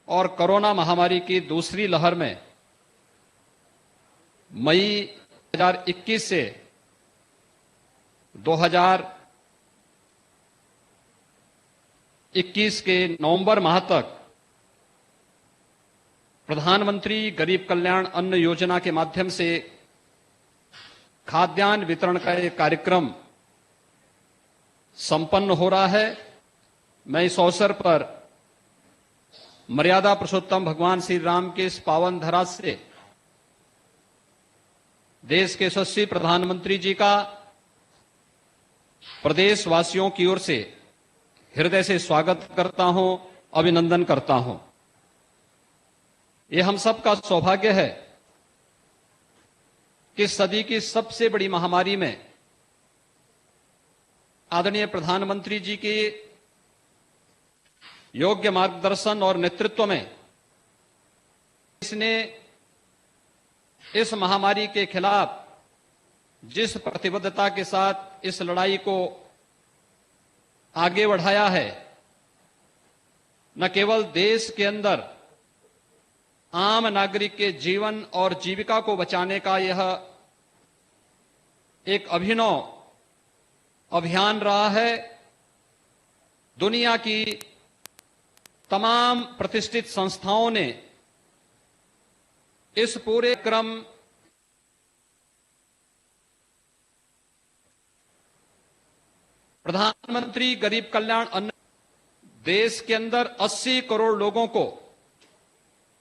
और कोरोना महामारी की दूसरी लहर में मई 2021 से 2021 के नवंबर माह तक प्रधानमंत्री गरीब कल्याण अन्न योजना के माध्यम से खाद्यान्न वितरण का एक कार्यक्रम संपन्न हो रहा है। मैं इस अवसर पर मर्यादा पुरुषोत्तम भगवान श्री राम के इस पावन धरा से देश के यशस्वी प्रधानमंत्री जी का प्रदेशवासियों की ओर से हृदय से स्वागत करता हूं, अभिनंदन करता हूं। यह हम सबका सौभाग्य है कि सदी की सबसे बड़ी महामारी में आदरणीय प्रधानमंत्री जी के योग्य मार्गदर्शन और नेतृत्व में इसने इस महामारी के खिलाफ जिस प्रतिबद्धता के साथ इस लड़ाई को आगे बढ़ाया है, न केवल देश के अंदर आम नागरिक के जीवन और जीविका को बचाने का यह एक अभिनव अभियान रहा है, दुनिया की तमाम प्रतिष्ठित संस्थाओं ने इस पूरे क्रम प्रधानमंत्री गरीब कल्याण अन्न देश के अंदर 80 करोड़ लोगों को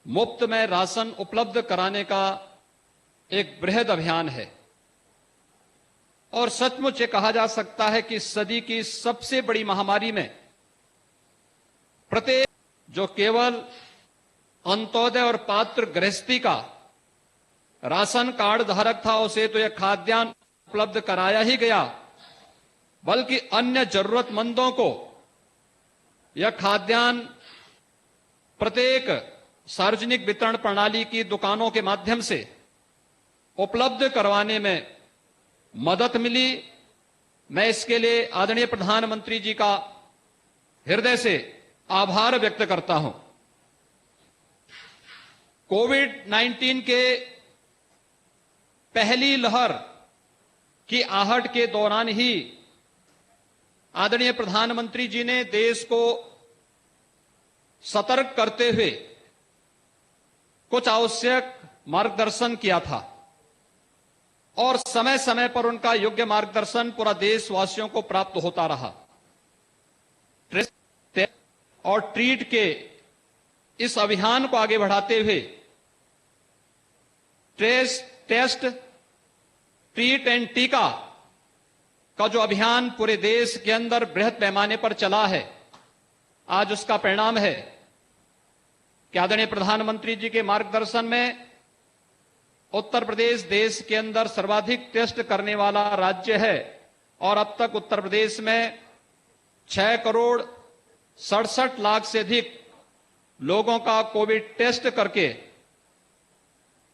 मुफ्त में राशन उपलब्ध कराने का एक बृहद अभियान है और सचमुच ये कहा जा सकता है कि सदी की सबसे बड़ी महामारी में प्रत्येक जो केवल अंत्योदय और पात्र गृहस्थी का राशन कार्ड धारक था उसे तो यह खाद्यान्न उपलब्ध कराया ही गया, बल्कि अन्य जरूरतमंदों को यह खाद्यान्न प्रत्येक सार्वजनिक वितरण प्रणाली की दुकानों के माध्यम से उपलब्ध करवाने में मदद मिली। मैं इसके लिए आदरणीय प्रधानमंत्री जी का हृदय से आभार व्यक्त करता हूं। कोविड-19 के पहली लहर की आहट के दौरान ही आदरणीय प्रधानमंत्री जी ने देश को सतर्क करते हुए कुछ आवश्यक मार्गदर्शन किया था और समय समय पर उनका योग्य मार्गदर्शन पूरा देशवासियों को प्राप्त होता रहा। और ट्रीट के इस अभियान को आगे बढ़ाते हुए ट्रेस, टेस्ट, ट्रीट एंड टीका का जो अभियान पूरे देश के अंदर बृहद पैमाने पर चला है, आज उसका परिणाम है कि आदरणीय प्रधानमंत्री जी के मार्गदर्शन में उत्तर प्रदेश देश के अंदर सर्वाधिक टेस्ट करने वाला राज्य है और अब तक उत्तर प्रदेश में 6 करोड़ 67 लाख से अधिक लोगों का कोविड टेस्ट करके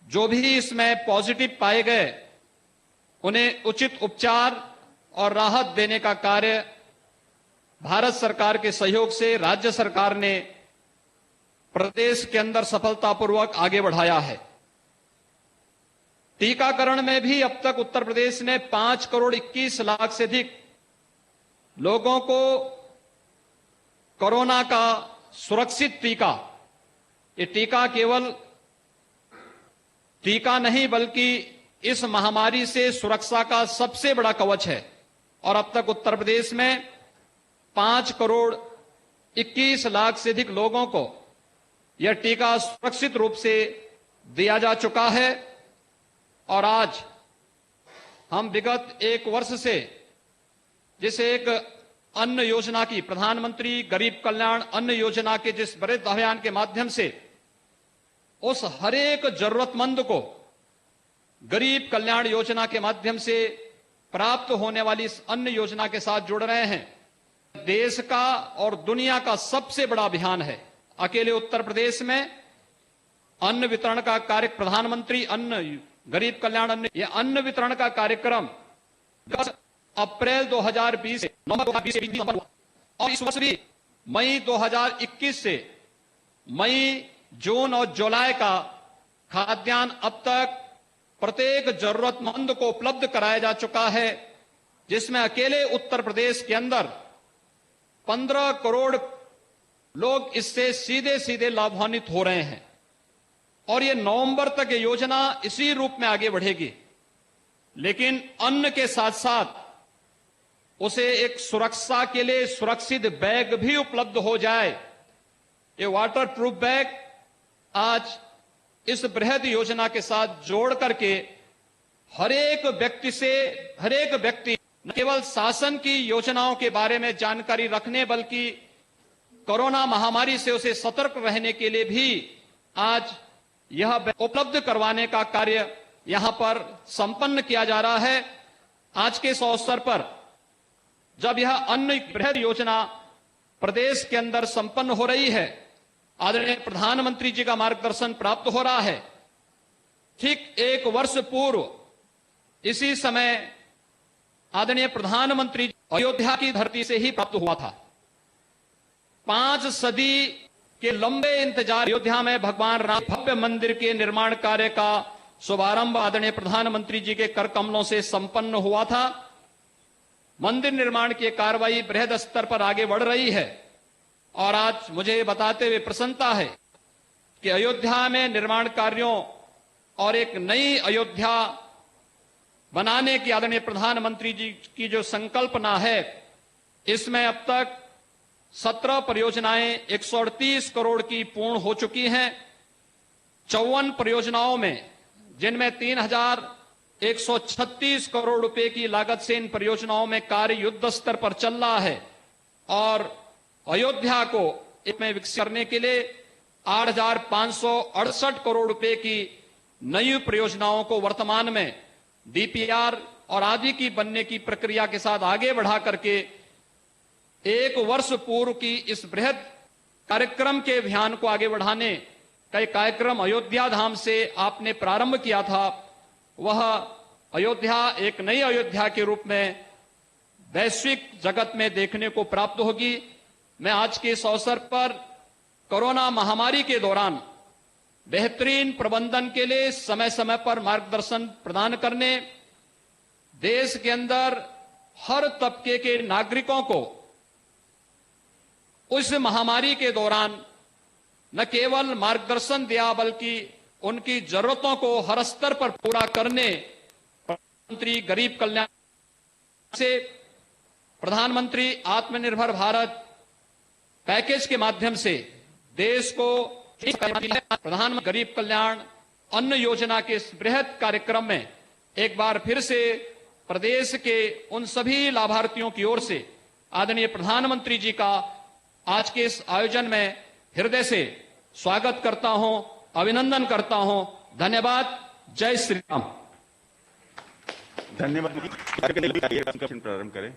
जो भी इसमें पॉजिटिव पाए गए उन्हें उचित उपचार और राहत देने का कार्य भारत सरकार के सहयोग से राज्य सरकार ने प्रदेश के अंदर सफलतापूर्वक आगे बढ़ाया है। टीकाकरण में भी अब तक उत्तर प्रदेश ने 5 करोड़ 21 लाख से अधिक लोगों को कोरोना का सुरक्षित टीका, ये टीका केवल टीका नहीं बल्कि इस महामारी से सुरक्षा का सबसे बड़ा कवच है और अब तक उत्तर प्रदेश में 5 करोड़ 21 लाख से अधिक लोगों को यह टीका सुरक्षित रूप से दिया जा चुका है। और आज हम विगत 1 वर्ष से जिस एक अन्न योजना की प्रधानमंत्री गरीब कल्याण अन्न योजना के जिस बड़े अभियान के माध्यम से उस हरेक जरूरतमंद को गरीब कल्याण योजना के माध्यम से प्राप्त होने वाली इस अन्न योजना के साथ जुड़ रहे हैं, देश का और दुनिया का सबसे बड़ा अभियान है। अकेले उत्तर प्रदेश में अन्न वितरण का कार्य प्रधानमंत्री अन्न गरीब कल्याण अन्न यह अन्न वितरण का कार्यक्रम अप्रैल 2020 से नवंबर 2020 और इस वर्ष भी मई 2021 से मई, जून और जुलाई का खाद्यान्न अब तक प्रत्येक जरूरतमंद को उपलब्ध कराया जा चुका है, जिसमें अकेले उत्तर प्रदेश के अंदर 15 करोड़ लोग इससे सीधे सीधे लाभान्वित हो रहे हैं और ये नवंबर तक ये योजना इसी रूप में आगे बढ़ेगी। लेकिन अन्न के साथ साथ उसे एक सुरक्षा के लिए सुरक्षित बैग भी उपलब्ध हो जाए। ये वाटर प्रूफ बैग आज इस बृहद योजना के साथ जोड़ करके हर एक व्यक्ति न केवल शासन की योजनाओं के बारे में जानकारी रखने बल्कि कोरोना महामारी से उसे सतर्क रहने के लिए भी आज यह उपलब्ध करवाने का कार्य यहां पर संपन्न किया जा रहा है। आज के इस अवसर पर जब यह अन्न बृहद योजना प्रदेश के अंदर संपन्न हो रही है, आदरणीय प्रधानमंत्री जी का मार्गदर्शन प्राप्त हो रहा है। ठीक 1 वर्ष पूर्व इसी समय आदरणीय प्रधानमंत्री अयोध्या की धरती से ही प्राप्त हुआ था। 5 सदी के लंबे इंतजार अयोध्या में भगवान राम भव्य मंदिर के निर्माण कार्य का शुभारंभ आदरणीय प्रधानमंत्री जी के कर कमलों से संपन्न हुआ था। मंदिर निर्माण की कार्रवाई बृहद स्तर पर आगे बढ़ रही है और आज मुझे बताते हुए प्रसन्नता है कि अयोध्या में निर्माण कार्यों और एक नई अयोध्या बनाने की आदरणीय प्रधानमंत्री जी की जो संकल्पना है, इसमें अब तक 17 परियोजनाएं 138 करोड़ की पूर्ण हो चुकी हैं। 54 परियोजनाओं में, जिनमें 3136 करोड़ रुपए की लागत से इन परियोजनाओं में कार्य युद्ध स्तर पर चल रहा है और अयोध्या को इसमें विकसित करने के लिए 8568 करोड़ रुपए की नई परियोजनाओं को वर्तमान में डीपीआर और आदि की बनने की प्रक्रिया के साथ आगे बढ़ा करके 1 वर्ष पूर्व की इस बृहद कार्यक्रम के अभियान को आगे बढ़ाने का एक कार्यक्रम अयोध्या धाम से आपने प्रारंभ किया था। वह अयोध्या एक नई अयोध्या के रूप में वैश्विक जगत में देखने को प्राप्त होगी। मैं आज के इस अवसर पर कोरोना महामारी के दौरान बेहतरीन प्रबंधन के लिए समय समय पर मार्गदर्शन प्रदान करने, देश के अंदर हर तबके के नागरिकों को उस महामारी के दौरान न केवल मार्गदर्शन दिया बल्कि उनकी जरूरतों को हर स्तर पर पूरा करने प्रधानमंत्री गरीब कल्याण से प्रधानमंत्री आत्मनिर्भर भारत पैकेज के माध्यम से देश को प्रधानमंत्री गरीब कल्याण अन्न योजना के इस बृहद कार्यक्रम में एक बार फिर से प्रदेश के उन सभी लाभार्थियों की ओर से आदरणीय प्रधानमंत्री जी का आज के इस आयोजन में हृदय से स्वागत करता हूं, अभिनंदन करता हूं। धन्यवाद। जय श्री राम। धन्यवाद। प्रारंभ करें।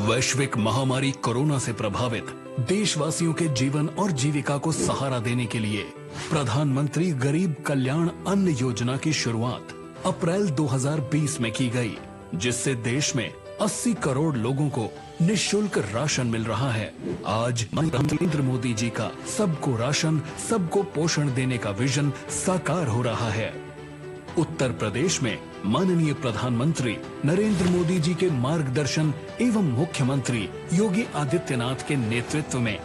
वैश्विक महामारी कोरोना से प्रभावित देशवासियों के जीवन और जीविका को सहारा देने के लिए प्रधानमंत्री गरीब कल्याण अन्न योजना की शुरुआत अप्रैल 2020 में की गई, जिससे देश में 80 करोड़ लोगों को निःशुल्क राशन मिल रहा है। आज नरेंद्र मोदी जी का सबको राशन, सबको पोषण देने का विजन साकार हो रहा है। उत्तर प्रदेश में माननीय प्रधानमंत्री नरेंद्र मोदी जी के मार्गदर्शन एवं मुख्यमंत्री योगी आदित्यनाथ के नेतृत्व में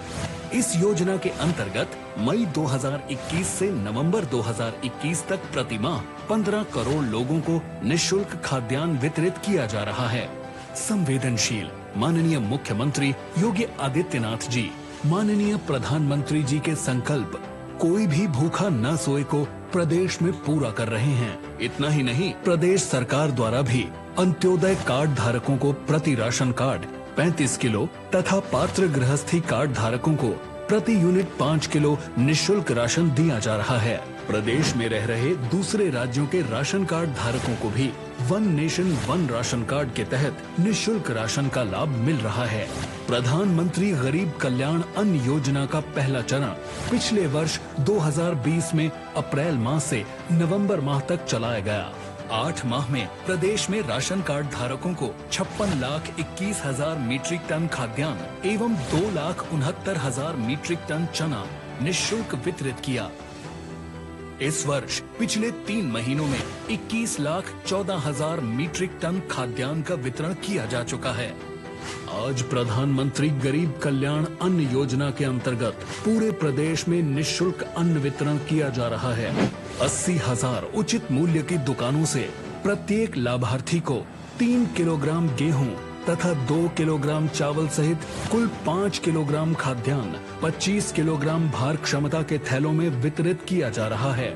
इस योजना के अंतर्गत मई 2021 से नवंबर 2021 तक प्रतिमाह 15 करोड़ लोगों को निःशुल्क खाद्यान्न वितरित किया जा रहा है। संवेदनशील माननीय मुख्यमंत्री योगी आदित्यनाथ जी, माननीय प्रधानमंत्री जी के संकल्प कोई भी भूखा न सोए को प्रदेश में पूरा कर रहे हैं। इतना ही नहीं, प्रदेश सरकार द्वारा भी अंत्योदय कार्ड धारकों को प्रति राशन कार्ड 35 किलो तथा पात्र गृहस्थी कार्ड धारकों को प्रति यूनिट 5 किलो निःशुल्क राशन दिया जा रहा है। प्रदेश में रह रहे दूसरे राज्यों के राशन कार्ड धारकों को भी one nation one ration card के तहत निःशुल्क राशन का लाभ मिल रहा है। प्रधानमंत्री गरीब कल्याण अन्न योजना का पहला चरण पिछले वर्ष 2020 में अप्रैल माह से नवंबर माह तक चलाया गया। 8 माह में प्रदेश में राशन कार्ड धारकों को 56,21,000 मीट्रिक टन खाद्यान्न एवं 2,69,000 मीट्रिक टन चना निःशुल्क वितरित किया। इस वर्ष पिछले 3 महीनों में 21,14,000 मीट्रिक टन खाद्यान्न का वितरण किया जा चुका है। आज प्रधानमंत्री गरीब कल्याण अन्न योजना के अंतर्गत पूरे प्रदेश में निःशुल्क अन्न वितरण किया जा रहा है। 80,000 उचित मूल्य की दुकानों से प्रत्येक लाभार्थी को 3 किलोग्राम गेहूं तथा 2 किलोग्राम चावल सहित कुल 5 किलोग्राम खाद्यान्न 25 किलोग्राम भार क्षमता के थैलों में वितरित किया जा रहा है।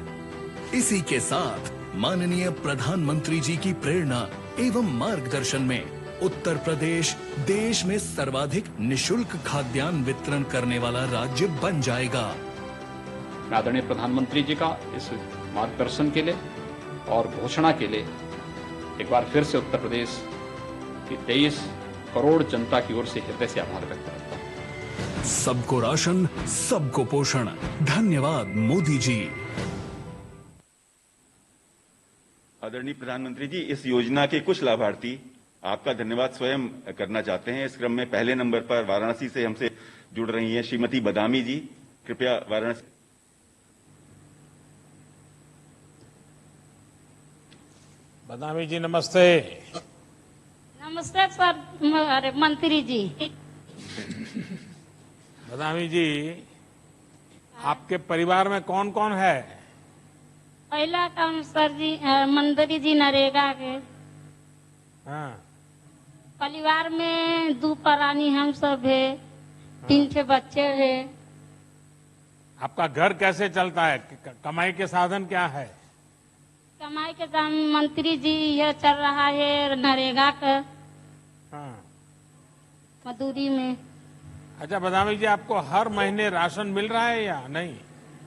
इसी के साथ माननीय प्रधानमंत्री जी की प्रेरणा एवं मार्गदर्शन में उत्तर प्रदेश देश में सर्वाधिक निःशुल्क खाद्यान्न वितरण करने वाला राज्य बन जाएगा। मैं आदरणीय प्रधानमंत्री जी का इस मार्गदर्शन के लिए और घोषणा के लिए एक बार फिर से उत्तर प्रदेश की 23 करोड़ जनता की ओर से हृदय से आभार व्यक्त करता हूं। सबको राशन, सबको पोषण। धन्यवाद मोदी जी। आदरणीय प्रधानमंत्री जी, इस योजना के कुछ लाभार्थी आपका धन्यवाद स्वयं करना चाहते हैं। इस क्रम में पहले नंबर पर वाराणसी से हमसे जुड़ रही हैं श्रीमती बदामी जी। कृपया वाराणसी। बदामी जी नमस्ते। नमस्ते सर, अरे मंत्री जी। बदामी जी, आपके परिवार में कौन कौन है? पहला काम सर जी मंत्री जी नरेगा के। हाँ। परिवार में 2 प्राणी हम सब है, 3 ठे बच्चे है। आपका घर कैसे चलता है? कमाई के साधन क्या है? कमाई के दाम मंत्री जी यह चल रहा है नरेगा का हाँ। मजदूरी में। अच्छा बदामी जी, आपको हर महीने राशन मिल रहा है या नहीं?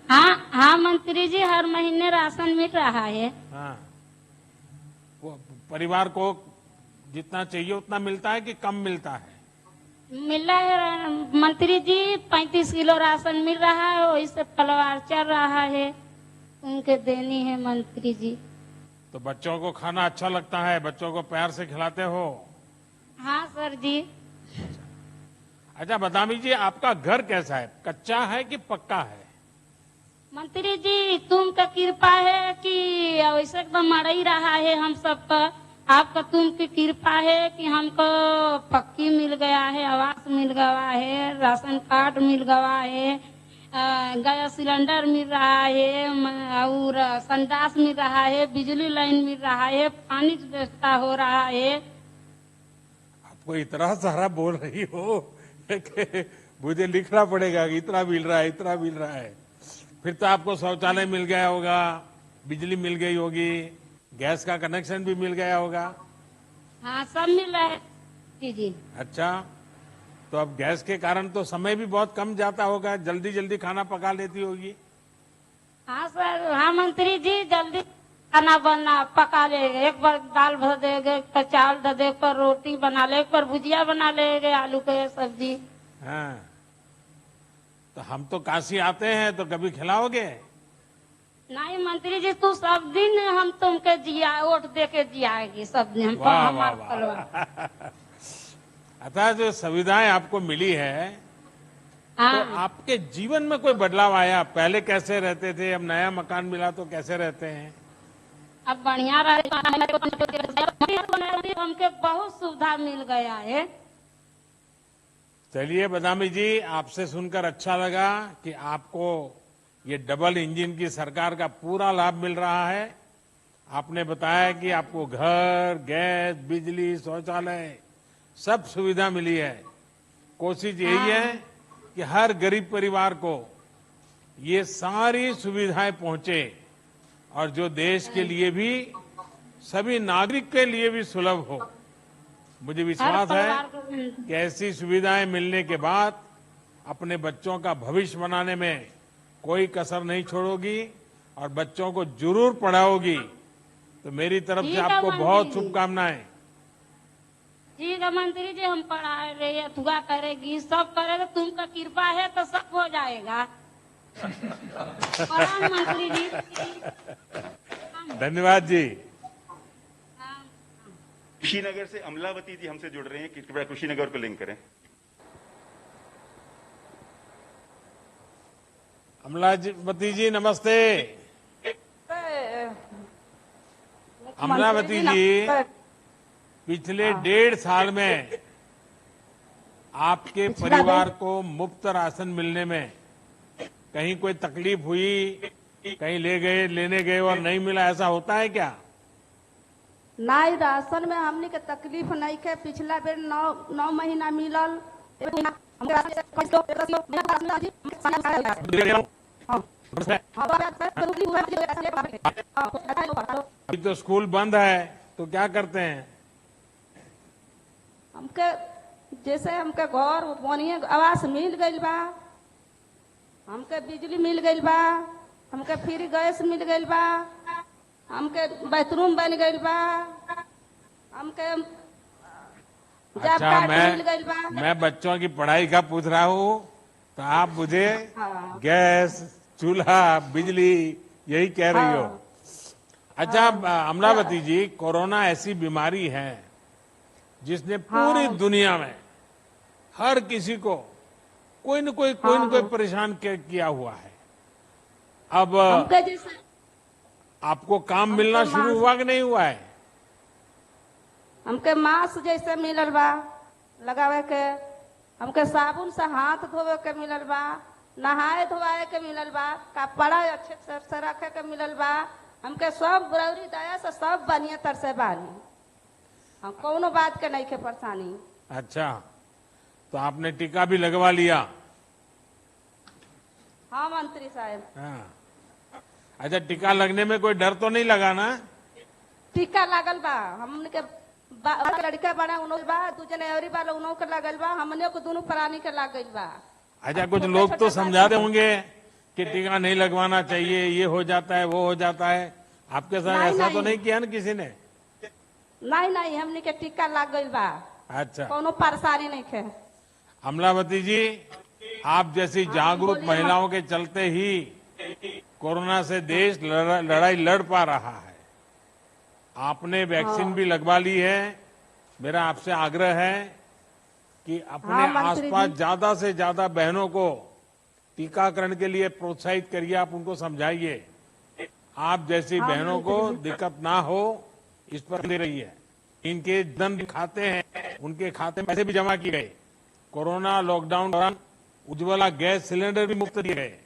हाँ मंत्री जी, हर महीने राशन मिल रहा है। हाँ। वो परिवार को जितना चाहिए उतना मिलता है कि कम मिलता है? मिल रहा है मंत्री जी, 35 किलो राशन मिल रहा है, वही से परिवार चल रहा है, उनके देनी है मंत्री जी। तो बच्चों को खाना अच्छा लगता है? बच्चों को प्यार से खिलाते हो? हाँ सर जी। अच्छा बदामी जी, आपका घर कैसा है? कच्चा है कि पक्का है? मंत्री जी तुमका कृपा है कि वैसे एकदम मर ही रहा है हम सब पर। आपका तुम की कृपा है कि हमको पक्की मिल गया है, आवास मिल गया है, राशन कार्ड मिल गया है, गैस सिलेंडर मिल रहा है और संडास मिल रहा है, बिजली लाइन मिल रहा है, पानी की व्यवस्था हो रहा है। आपको इतना सारा बोल रही हो कि मुझे लिखना पड़ेगा कि इतना मिल रहा है, इतना मिल रहा है। फिर तो आपको शौचालय मिल गया होगा, बिजली मिल गई होगी, गैस का कनेक्शन भी मिल गया होगा। हाँ सब मिल रहा है जी। अच्छा, तो अब गैस के कारण तो समय भी बहुत कम जाता होगा, जल्दी जल्दी खाना पका लेती होगी। हाँ सर, हाँ मंत्री जी, जल्दी खाना बना पका लेंगे। एक बार दाल भर देंगे, एक बार चावल धर दे, एक बार रोटी बना ले, एक बार भुजिया बना लेंगे, आलू के सब्जी। हाँ, तो हम तो काशी आते हैं तो कभी खिलाओगे? नहीं मंत्री जी, तू सब दिन हम तुमके जिया वोट दे के जियाएगी सब दिन। वाह वाह वाह। अतः जो सुविधाएं आपको मिली है, हाँ। तो आपके जीवन में कोई बदलाव आया? पहले कैसे रहते थे, अब नया मकान मिला तो कैसे रहते हैं? अब बढ़िया हमके बहुत सुविधा मिल गया है। चलिए बदामी जी, आपसे सुनकर अच्छा लगा कि आपको ये डबल इंजन की सरकार का पूरा लाभ मिल रहा है। आपने बताया कि आपको घर, गैस, बिजली, शौचालय सब सुविधा मिली है। कोशिश यही है कि हर गरीब परिवार को ये सारी सुविधाएं पहुंचे और जो देश के लिए भी, सभी नागरिक के लिए भी सुलभ हो। मुझे विश्वास है कि ऐसी सुविधाएं मिलने के बाद अपने बच्चों का भविष्य बनाने में कोई कसर नहीं छोड़ोगी और बच्चों को जरूर पढ़ाओगी, तो मेरी तरफ से ठीक है, आपको मंत्री बहुत जी। शुभकामनाएं। ठीक है मंत्री जी, हम पढ़ा रहे हैं, दुआ करेगी, सब करेगा, तुमका कृपा है तो सब हो जाएगा। प्रणाम मंत्री जी। धन्यवाद जी। कुशीनगर से अमलावती जी हमसे जुड़ रहे हैं, कृपया कुशीनगर को लिंक करें। अमलावती जी नमस्ते। अमलावती जी, पिछले 1.5 साल में आपके परिवार को मुफ्त राशन मिलने में कहीं कोई तकलीफ हुई, कहीं लेने गए और नहीं मिला, ऐसा होता है क्या? नहीं, राशन में हमने के तकलीफ नहीं के। पिछला बेर 9 महीना मिलल। अभी तो स्कूल बंद है, तो क्या करते हैं? हमके जैसे हमके घर बढ़िया आवास मिल गइल बा, हमके बिजली मिल गइल बा, हमके फ्री गैस मिल गइल बा, हमके बाथरूम बन गइल बा, हमके जॉब अच्छा, कार्ड मिल गइल बा। मैं बच्चों की पढ़ाई का पूछ रहा हूँ, तो आप मुझे हाँ। गैस, चूल्हा, बिजली यही कह रही हो। अच्छा अमलावती जी, कोरोना ऐसी बीमारी है जिसने पूरी दुनिया में हर किसी को कोई न कोई परेशान किया हुआ है। अब हमके जैसे आपको काम मिलना शुरू हुआ कि नहीं हुआ है? हमके मास्क जैसे मिलल बा लगावे के, हमके साबुन से हाथ धोवे के मिलल बा, नहाए धोवाए के मिलल बा, कपड़ा अच्छे से रखे के मिलल बा। हमके सब गौरी दया से सब बढ़िया तर से बानी, हम कोनो बात के नहीं के परेशानी। अच्छा, तो आपने टीका भी लगवा लिया? हाँ मंत्री साहब। हाँ। अच्छा, टीका लगने में कोई डर तो नहीं लगा ना? टीका लागल बा, हमने के लड़का बड़ा उन्हों बा, दूसरे और बा उन्हों के लगल बा, हमने को दोनों प्राणी के लग गइल बा। अच्छा, कुछ लोग तो समझाते होंगे कि टीका नहीं लगवाना चाहिए, ये हो जाता है, वो हो जाता है। आपके साथ ऐसा तो नहीं किया ना किसी ने? नहीं, हमने के टीका लग गइल बा, अच्छा। कोनो परेशानी नहीं के। अमलावती जी, आप जैसी जागरूक महिलाओं के चलते ही कोरोना से देश लड़ाई लड़ पा रहा है। आपने वैक्सीन भी लगवा ली है। मेरा आपसे आग्रह है कि अपने आसपास ज्यादा से ज्यादा बहनों को टीकाकरण के लिए प्रोत्साहित करिए, आप उनको समझाइए। आप जैसी बहनों को दिक्कत ना हो, इस पर दे रही है। इनके धन खाते हैं, उनके खाते में पैसे भी जमा किए गए। कोरोना लॉकडाउन दौरान उज्ज्वला गैस सिलेंडर भी मुफ्त दिए गए।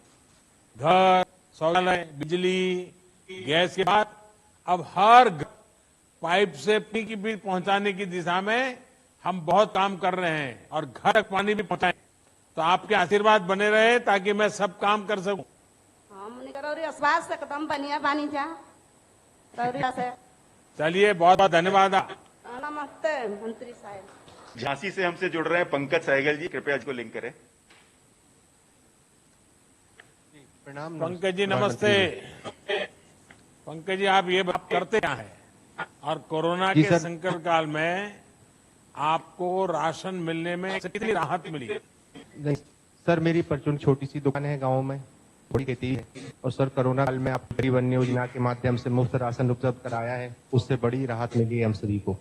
घर, शौचालय, बिजली, गैस के बाद अब हर पाइप से पानी की बिल पहुंचाने की दिशा में हम बहुत काम कर रहे हैं और घर तक पानी भी पहुंचाएं। तो आपके आशीर्वाद बने रहे ताकि मैं सब काम कर सकूं। हमने गौरी आसपास से एकदम बढ़िया बानी जा गौरी से। चलिए, बहुत बहुत धन्यवाद। नमस्ते मंत्री साहब। झांसी से हमसे जुड़ रहे हैं पंकज सहगल जी, कृपया इसको लिंक करें। प्रणाम पंकज जी नमस्ते। पंकज जी, आप ये बात करते क्या है, और कोरोना के संकट काल में आपको राशन मिलने में कितनी राहत मिली? नहीं सर, मेरी परचून छोटी सी दुकान है गांव में, थोड़ी खेती है, और सर कोरोना काल में आप गरीब अन्य योजना के माध्यम से मुफ्त राशन उपलब्ध कराया है, उससे बड़ी राहत मिली है हम सभी को।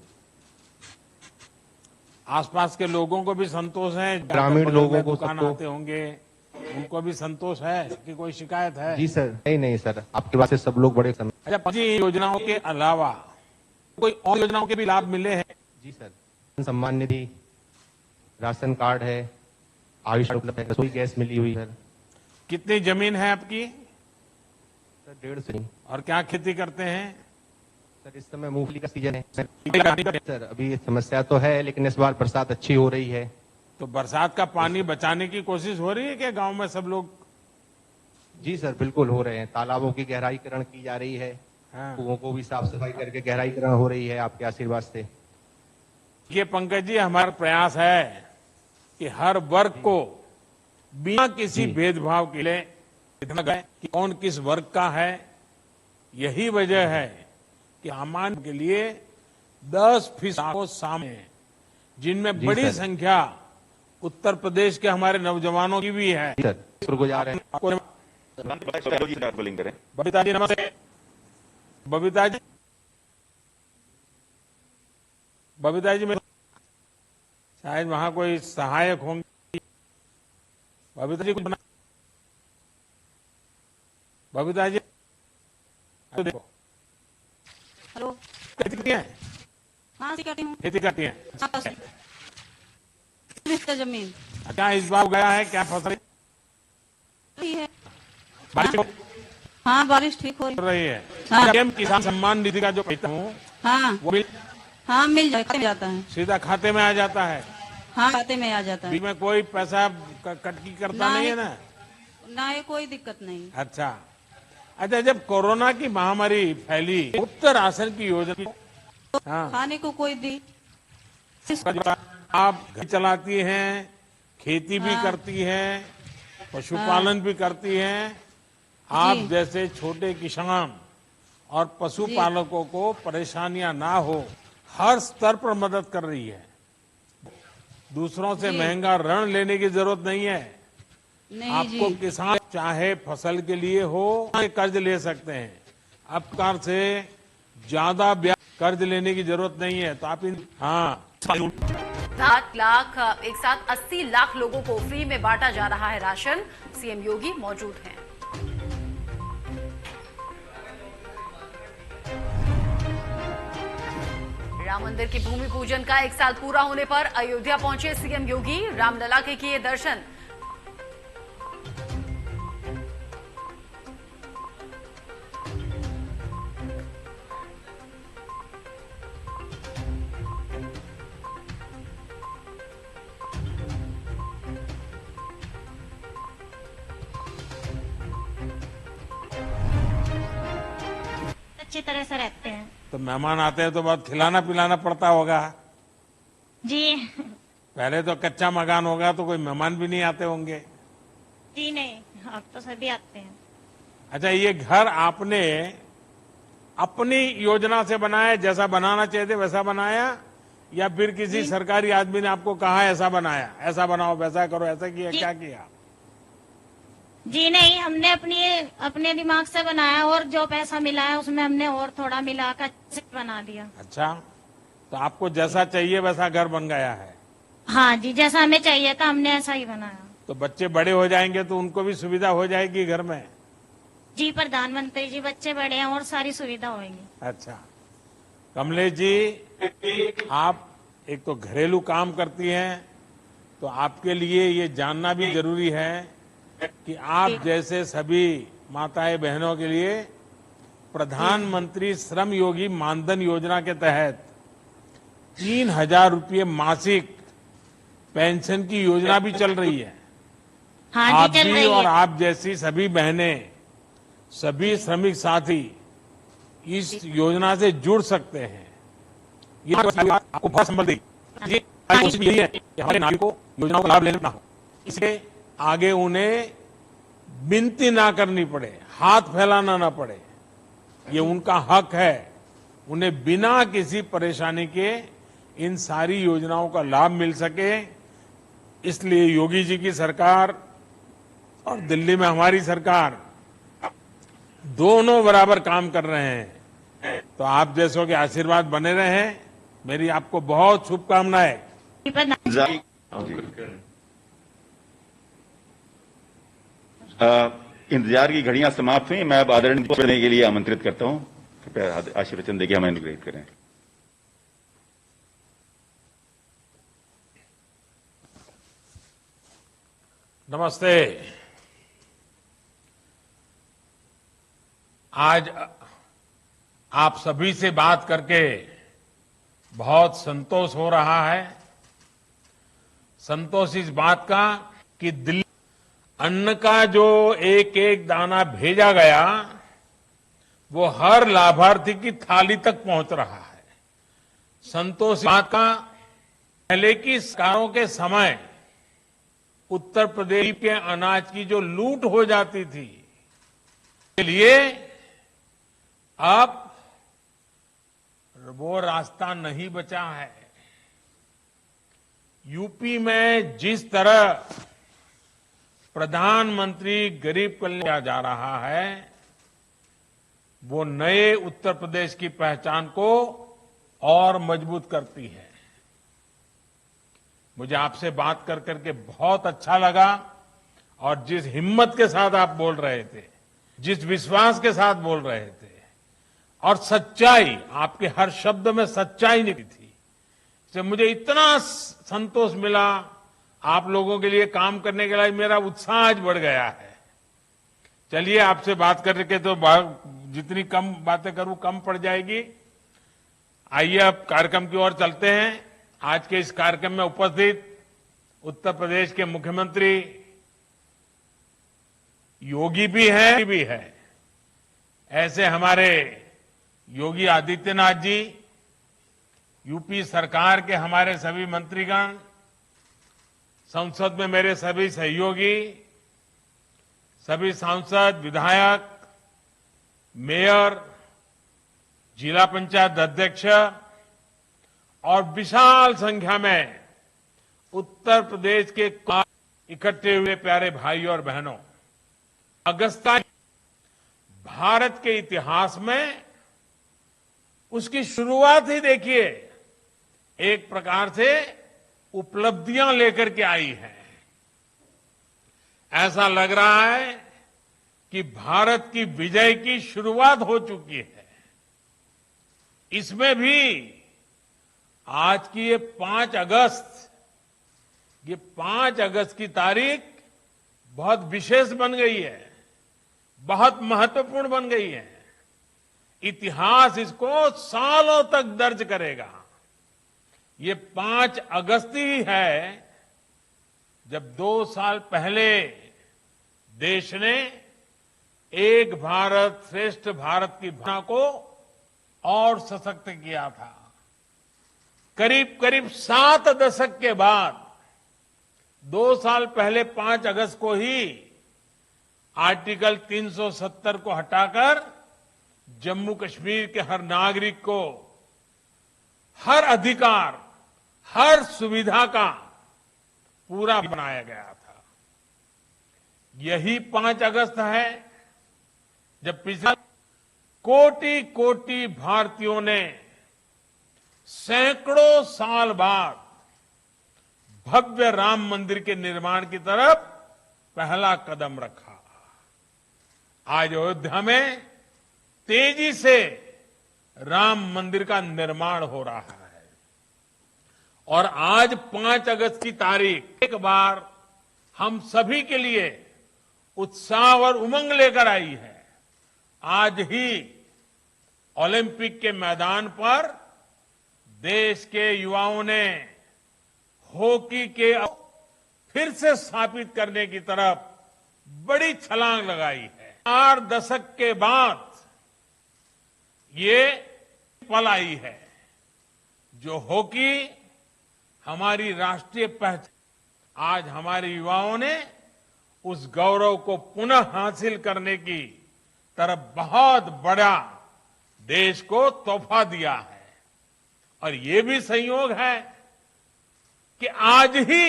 आसपास के लोगों को भी संतोष है? ग्रामीण लोगों को दुकान आते होंगे, उनको भी संतोष है कि कोई शिकायत है? जी सर, नहीं सर, आपके पास से सब लोग बड़े अच्छा, जी योजनाओं के अलावा कोई और योजनाओं के भी लाभ मिले हैं? जी sir, Samman Nidhi, ration card है, आयुष्मान उपलब्ध है, रसोई गैस मिली हुई है। कितनी जमीन है आपकी? सर 150। और क्या खेती करते हैं? सर इस समय मूंगफली का सीजन है सर, अभी समस्या तो है, लेकिन इस बार बरसात अच्छी हो रही है। तो बरसात का पानी बचाने की कोशिश हो रही है क्या गांव में सब लोग? जी सर, बिल्कुल हो रहे हैं। तालाबों की गहराईकरण की जा रही है, हाँ। कुओं को भी साफ सफाई करके गहराईकरण हो रही है आपके आशीर्वाद से। ये पंकज जी, हमारा प्रयास है कि हर वर्ग को बिना किसी भेदभाव के लिए कि कौन किस वर्ग का है, यही वजह है कि सामान्य के लिए 10% को सामने हैं, जिनमें जी बड़ी सर। संख्या उत्तर प्रदेश के हमारे नौजवानों की भी है। सर शुक्रगुजार हैं। आपको बोलिंग करें। बबीता जी नमस्ते। बबीता जी में शायद वहां कोई सहायक होंगे। बबीता जी कुछ बना। बबीता जी देखो हेलो। खेती करती हैं। हाँ जी करती हूँ। खेती करती हैं। हाँ, बिस्तर जमीन क्या इस बार गया है क्या फसल ठीक है। बारिश हो हाँ बारिश ठीक हो रही। रही है? हाँ। पीएम किसान सम्मान निधि का जो पैसा हूँ हाँ वो भी हाँ मिल जाता है। सीधा खाते में आ जाता है। हाँ खाते में आ जाता है। बीच में कोई पैसा कटकी करता नहीं है ना। ना ये कोई दिक्कत नहीं। अच्छा जब कोरोना की महामारी फैली मुफ्त राशन की योजना हाँ खाने को कोई दी। आप घर चलाती हैं, खेती भी करती हैं, पशुपालन भी करती हैं। आप जी। जैसे छोटे किसान और पशुपालकों को परेशानियां ना हो हर स्तर पर मदद कर रही है। दूसरों से जी। महंगा ऋण लेने की जरूरत नहीं है। नहीं आपको जी। किसान चाहे फसल के लिए हो कर्ज ले सकते हैं। अब कार से ज्यादा ब्याज कर्ज लेने की जरूरत नहीं है। तो आप हाँ 7 लाख एक साथ 80 लाख लोगों को फ्री में बांटा जा रहा है राशन। सीएम योगी मौजूद हैं। राम मंदिर की भूमि पूजन का 1 साल पूरा होने पर अयोध्या पहुंचे सीएम योगी। रामलला के किए दर्शन। अच्छी तरह से रहते हैं तो मेहमान आते हैं तो बहुत खिलाना पिलाना पड़ता होगा। जी। पहले तो कच्चा मकान होगा तो कोई मेहमान भी नहीं आते होंगे। जी नहीं, अब तो सभी आते हैं। अच्छा ये घर आपने अपनी योजना से बनाया, जैसा बनाना चाहिए थे वैसा बनाया, या फिर किसी सरकारी आदमी ने आपको कहा ऐसा बनाया, ऐसा बनाओ वैसा करो, ऐसा किया, क्या किया? जी नहीं, हमने अपने दिमाग से बनाया और जो पैसा मिला है उसमें हमने और थोड़ा मिलाकर अच्छे से बना दिया। अच्छा तो आपको जैसा चाहिए वैसा घर बन गया है। हाँ जी, जैसा हमें चाहिए था हमने ऐसा ही बनाया। तो बच्चे बड़े हो जाएंगे तो उनको भी सुविधा हो जाएगी घर में। जी प्रधानमंत्री जी, बच्चे बड़े हैं और सारी सुविधा होगी। अच्छा कमलेश जी, आप एक तो घरेलू काम करती हैं, तो आपके लिए ये जानना भी जरूरी है कि आप जैसे सभी माताएं बहनों के लिए प्रधानमंत्री श्रम योगी मानधन योजना के तहत 3,000 रुपये मासिक पेंशन की योजना भी चल रही है। हाँ आप जी चल भी रही और है। आप जैसी सभी बहनें, सभी श्रमिक साथी इस योजना से जुड़ सकते हैं। ये आपको बहुत संबल देगी। कोशिश यही है कि हमारे नागरिकों को योजनाओं का लाभ लेना हो, इसलिए आगे उन्हें विनती ना करनी पड़े, हाथ फैलाना ना पड़े। ये उनका हक है, उन्हें बिना किसी परेशानी के इन सारी योजनाओं का लाभ मिल सके। इसलिए योगी जी की सरकार और दिल्ली में हमारी सरकार दोनों बराबर काम कर रहे हैं। तो आप जैसों के आशीर्वाद बने रहे। मेरी आपको बहुत शुभकामनाएं। इंतजार की घड़ियां समाप्त हुई। मैं अब आदरणीय करने के लिए आमंत्रित करता हूं। कृपया आशीर्वचन देके हमें अनुग्रहित करें। नमस्ते। आज आप सभी से बात करके बहुत संतोष हो रहा है। संतोष इस बात का कि दिल्ली अन्न का जो एक एक दाना भेजा गया वो हर लाभार्थी की थाली तक पहुंच रहा है। संतोष इस बात का पहले की सरकारों के समय उत्तर प्रदेश के अनाज की जो लूट हो जाती थी, के लिए अब वो रास्ता नहीं बचा है। यूपी में जिस तरह प्रधानमंत्री गरीब कल्याण किया जा रहा है, वो नए उत्तर प्रदेश की पहचान को और मजबूत करती है। मुझे आपसे बात कर करके बहुत अच्छा लगा और जिस हिम्मत के साथ आप बोल रहे थे, जिस विश्वास के साथ बोल रहे थे और सच्चाई, आपके हर शब्द में सच्चाई निकली थी, इससे मुझे इतना संतोष मिला। आप लोगों के लिए काम करने के लिए मेरा उत्साह आज बढ़ गया है। चलिए, आपसे बात करके तो जितनी कम बातें करूं कम पड़ जाएगी। आइए अब कार्यक्रम की ओर चलते हैं। आज के इस कार्यक्रम में उपस्थित उत्तर प्रदेश के मुख्यमंत्री योगी भी है। ऐसे हमारे योगी आदित्यनाथ जी, यूपी सरकार के हमारे सभी मंत्रीगण, संसद में मेरे सभी सहयोगी, सभी सांसद, विधायक, मेयर, जिला पंचायत अध्यक्ष और विशाल संख्या में उत्तर प्रदेश के इकट्ठे हुए प्यारे भाई और बहनों, अगस्ता भारत के इतिहास में उसकी शुरुआत ही देखिए एक प्रकार से उपलब्धियां लेकर के आई है। ऐसा लग रहा है कि भारत की विजय की शुरुआत हो चुकी है। इसमें भी आज की ये 5 अगस्त की तारीख बहुत विशेष बन गई है, बहुत महत्वपूर्ण बन गई है। इतिहास इसको सालों तक दर्ज करेगा। ये 5 अगस्त ही है जब 2 साल पहले देश ने एक भारत श्रेष्ठ भारत की भावना को और सशक्त किया था। करीब करीब 7 दशक के बाद 2 साल पहले 5 अगस्त को ही आर्टिकल 370 को हटाकर जम्मू कश्मीर के हर नागरिक को हर अधिकार, हर सुविधा का पूरा बनाया गया था। यही 5 अगस्त है जब पिछले कोटि कोटि भारतीयों ने सैकड़ों साल बाद भव्य राम मंदिर के निर्माण की तरफ पहला कदम रखा। आज अयोध्या में तेजी से राम मंदिर का निर्माण हो रहा है और आज 5 अगस्त की तारीख एक बार हम सभी के लिए उत्साह और उमंग लेकर आई है। आज ही ओलंपिक के मैदान पर देश के युवाओं ने हॉकी के फिर से स्थापित करने की तरफ बड़ी छलांग लगाई है। 4 दशक के बाद ये पल आई है जो हॉकी हमारी राष्ट्रीय पहचान, आज हमारे युवाओं ने उस गौरव को पुनः हासिल करने की तरफ बहुत बड़ा देश को तोहफा दिया है। और ये भी संयोग है कि आज ही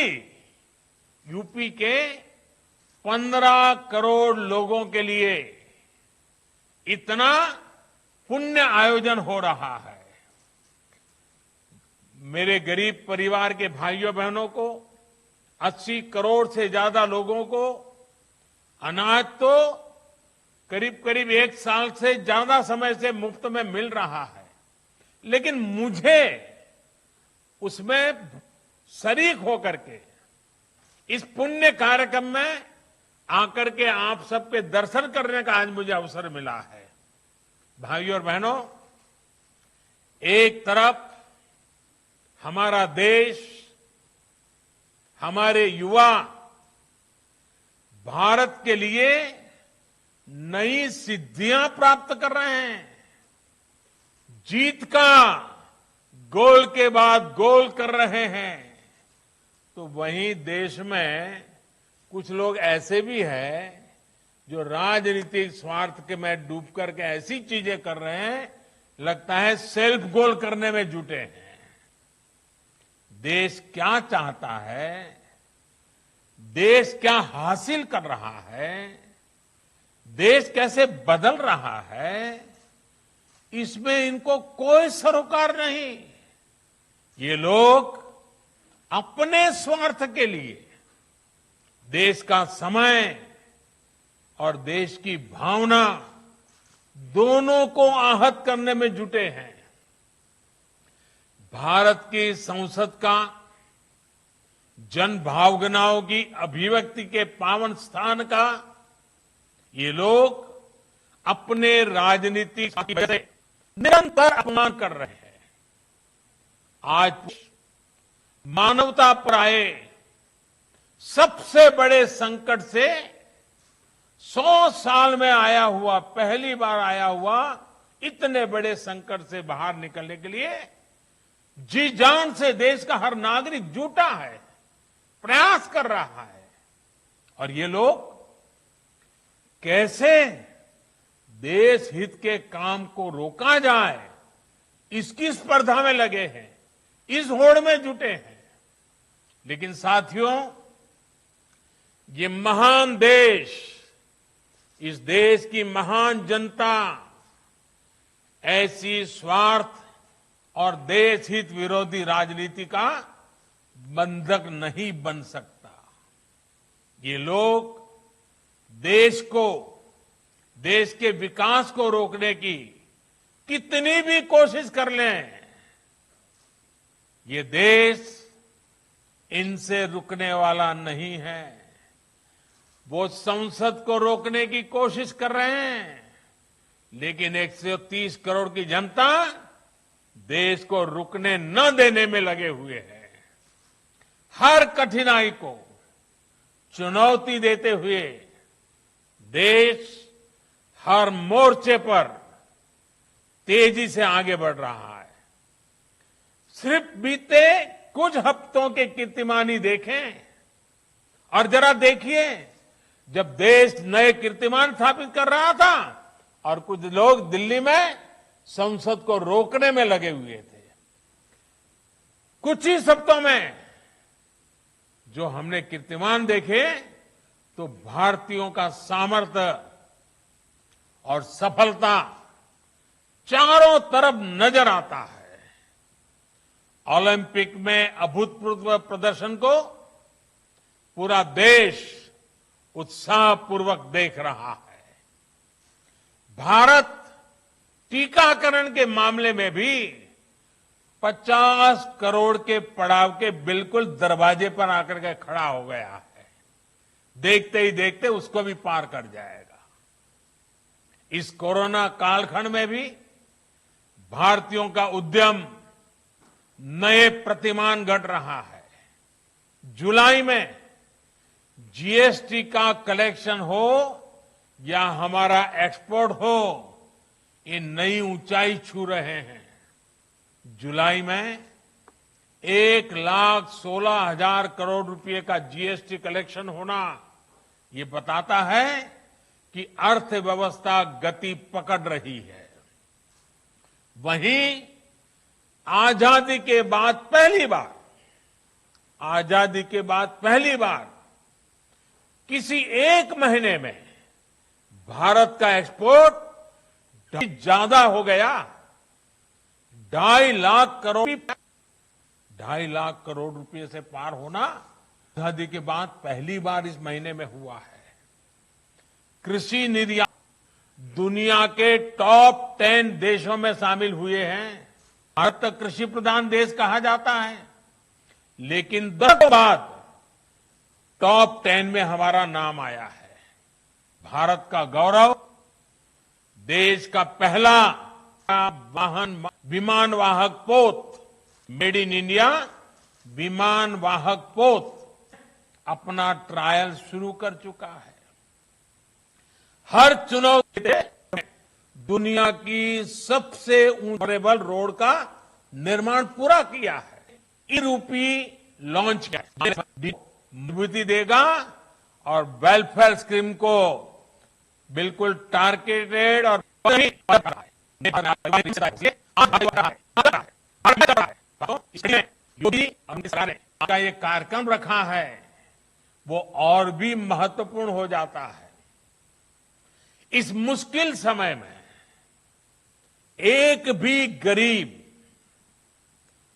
यूपी के 15 करोड़ लोगों के लिए इतना पुण्य आयोजन हो रहा है। मेरे गरीब परिवार के भाइयों बहनों को, 80 करोड़ से ज्यादा लोगों को अनाज तो करीब करीब 1 साल से ज्यादा समय से मुफ्त में मिल रहा है, लेकिन मुझे उसमें शरीक होकर के इस पुण्य कार्यक्रम में आकर के आप सबके दर्शन करने का आज मुझे अवसर मिला है। भाइयों और बहनों, एक तरफ हमारा देश, हमारे युवा भारत के लिए नई सिद्धियां प्राप्त कर रहे हैं, जीत का गोल के बाद गोल कर रहे हैं, तो वहीं देश में कुछ लोग ऐसे भी हैं जो राजनीतिक स्वार्थ के में डूब करके ऐसी चीजें कर रहे हैं, लगता है सेल्फ गोल करने में जुटे हैं। देश क्या चाहता है, देश क्या हासिल कर रहा है, देश कैसे बदल रहा है, इसमें इनको कोई सरोकार नहीं। ये लोग अपने स्वार्थ के लिए देश का समय और देश की भावना दोनों को आहत करने में जुटे हैं। भारत की संसद का जन भावनाओं की अभिव्यक्ति के पावन स्थान का ये लोग अपने राजनीतिक से निरंतर अपमान कर रहे हैं। आज मानवता पर आए सबसे बड़े संकट से 100 साल में आया हुआ, पहली बार आया हुआ इतने बड़े संकट से बाहर निकलने के लिए जी जान से देश का हर नागरिक जुटा है, प्रयास कर रहा है। और ये लोग कैसे देश हित के काम को रोका जाए, इसकी स्पर्धा में लगे हैं, इस होड़ में जुटे हैं। लेकिन साथियों, ये महान देश, इस देश की महान जनता ऐसी स्वार्थ और देश हित विरोधी राजनीति का बंधक नहीं बन सकता। ये लोग देश को, देश के विकास को रोकने की कितनी भी कोशिश कर लें, ये देश इनसे रुकने वाला नहीं है। वो संसद को रोकने की कोशिश कर रहे हैं, लेकिन 130 करोड़ की जनता देश को रुकने न देने में लगे हुए हैं। हर कठिनाई को चुनौती देते हुए देश हर मोर्चे पर तेजी से आगे बढ़ रहा है। सिर्फ बीते कुछ हफ्तों के कीर्तिमानी देखें और जरा देखिए, जब देश नए कीर्तिमान स्थापित कर रहा था और कुछ लोग दिल्ली में संसद को रोकने में लगे हुए थे, कुछ ही हफ्तों में जो हमने कीर्तिमान देखे तो भारतीयों का सामर्थ्य और सफलता चारों तरफ नजर आता है। ओलंपिक में अभूतपूर्व प्रदर्शन को पूरा देश उत्साहपूर्वक देख रहा है। भारत टीकाकरण के मामले में भी 50 करोड़ के पड़ाव के बिल्कुल दरवाजे पर आकर के खड़ा हो गया है। देखते ही देखते उसको भी पार कर जाएगा। इस कोरोना कालखंड में भी भारतीयों का उद्यम नए प्रतिमान गढ़ रहा है। जुलाई में जीएसटी का कलेक्शन हो या हमारा एक्सपोर्ट हो, ये नई ऊंचाई छू रहे हैं। जुलाई में 1,16,000 करोड़ रुपए का जीएसटी कलेक्शन होना, ये बताता है कि अर्थव्यवस्था गति पकड़ रही है। वहीं आजादी के बाद पहली बार किसी एक महीने में भारत का एक्सपोर्ट ज्यादा हो गया। 2.5 लाख करोड़ रुपए से पार होना आजादी के बाद पहली बार इस महीने में हुआ है। कृषि निर्यात दुनिया के टॉप 10 देशों में शामिल हुए हैं। भारत कृषि प्रधान देश कहा जाता है, लेकिन 10 बाद टॉप 10 में हमारा नाम आया है। भारत का गौरव, देश का पहला विमान वाहक पोत, मेड इन इंडिया विमान वाहक पोत अपना ट्रायल शुरू कर चुका है। हर चुनौती दुनिया की सबसे ऊंचेबल रोड का निर्माण पूरा किया है। ई-रूपी लॉन्च किया, मजबूती देगा और वेलफेयर स्कीम को बिल्कुल टारगेटेड और योगी अमित शाह ने का ये कार्यक्रम रखा है वो और भी महत्वपूर्ण हो जाता है। इस मुश्किल समय में एक भी गरीब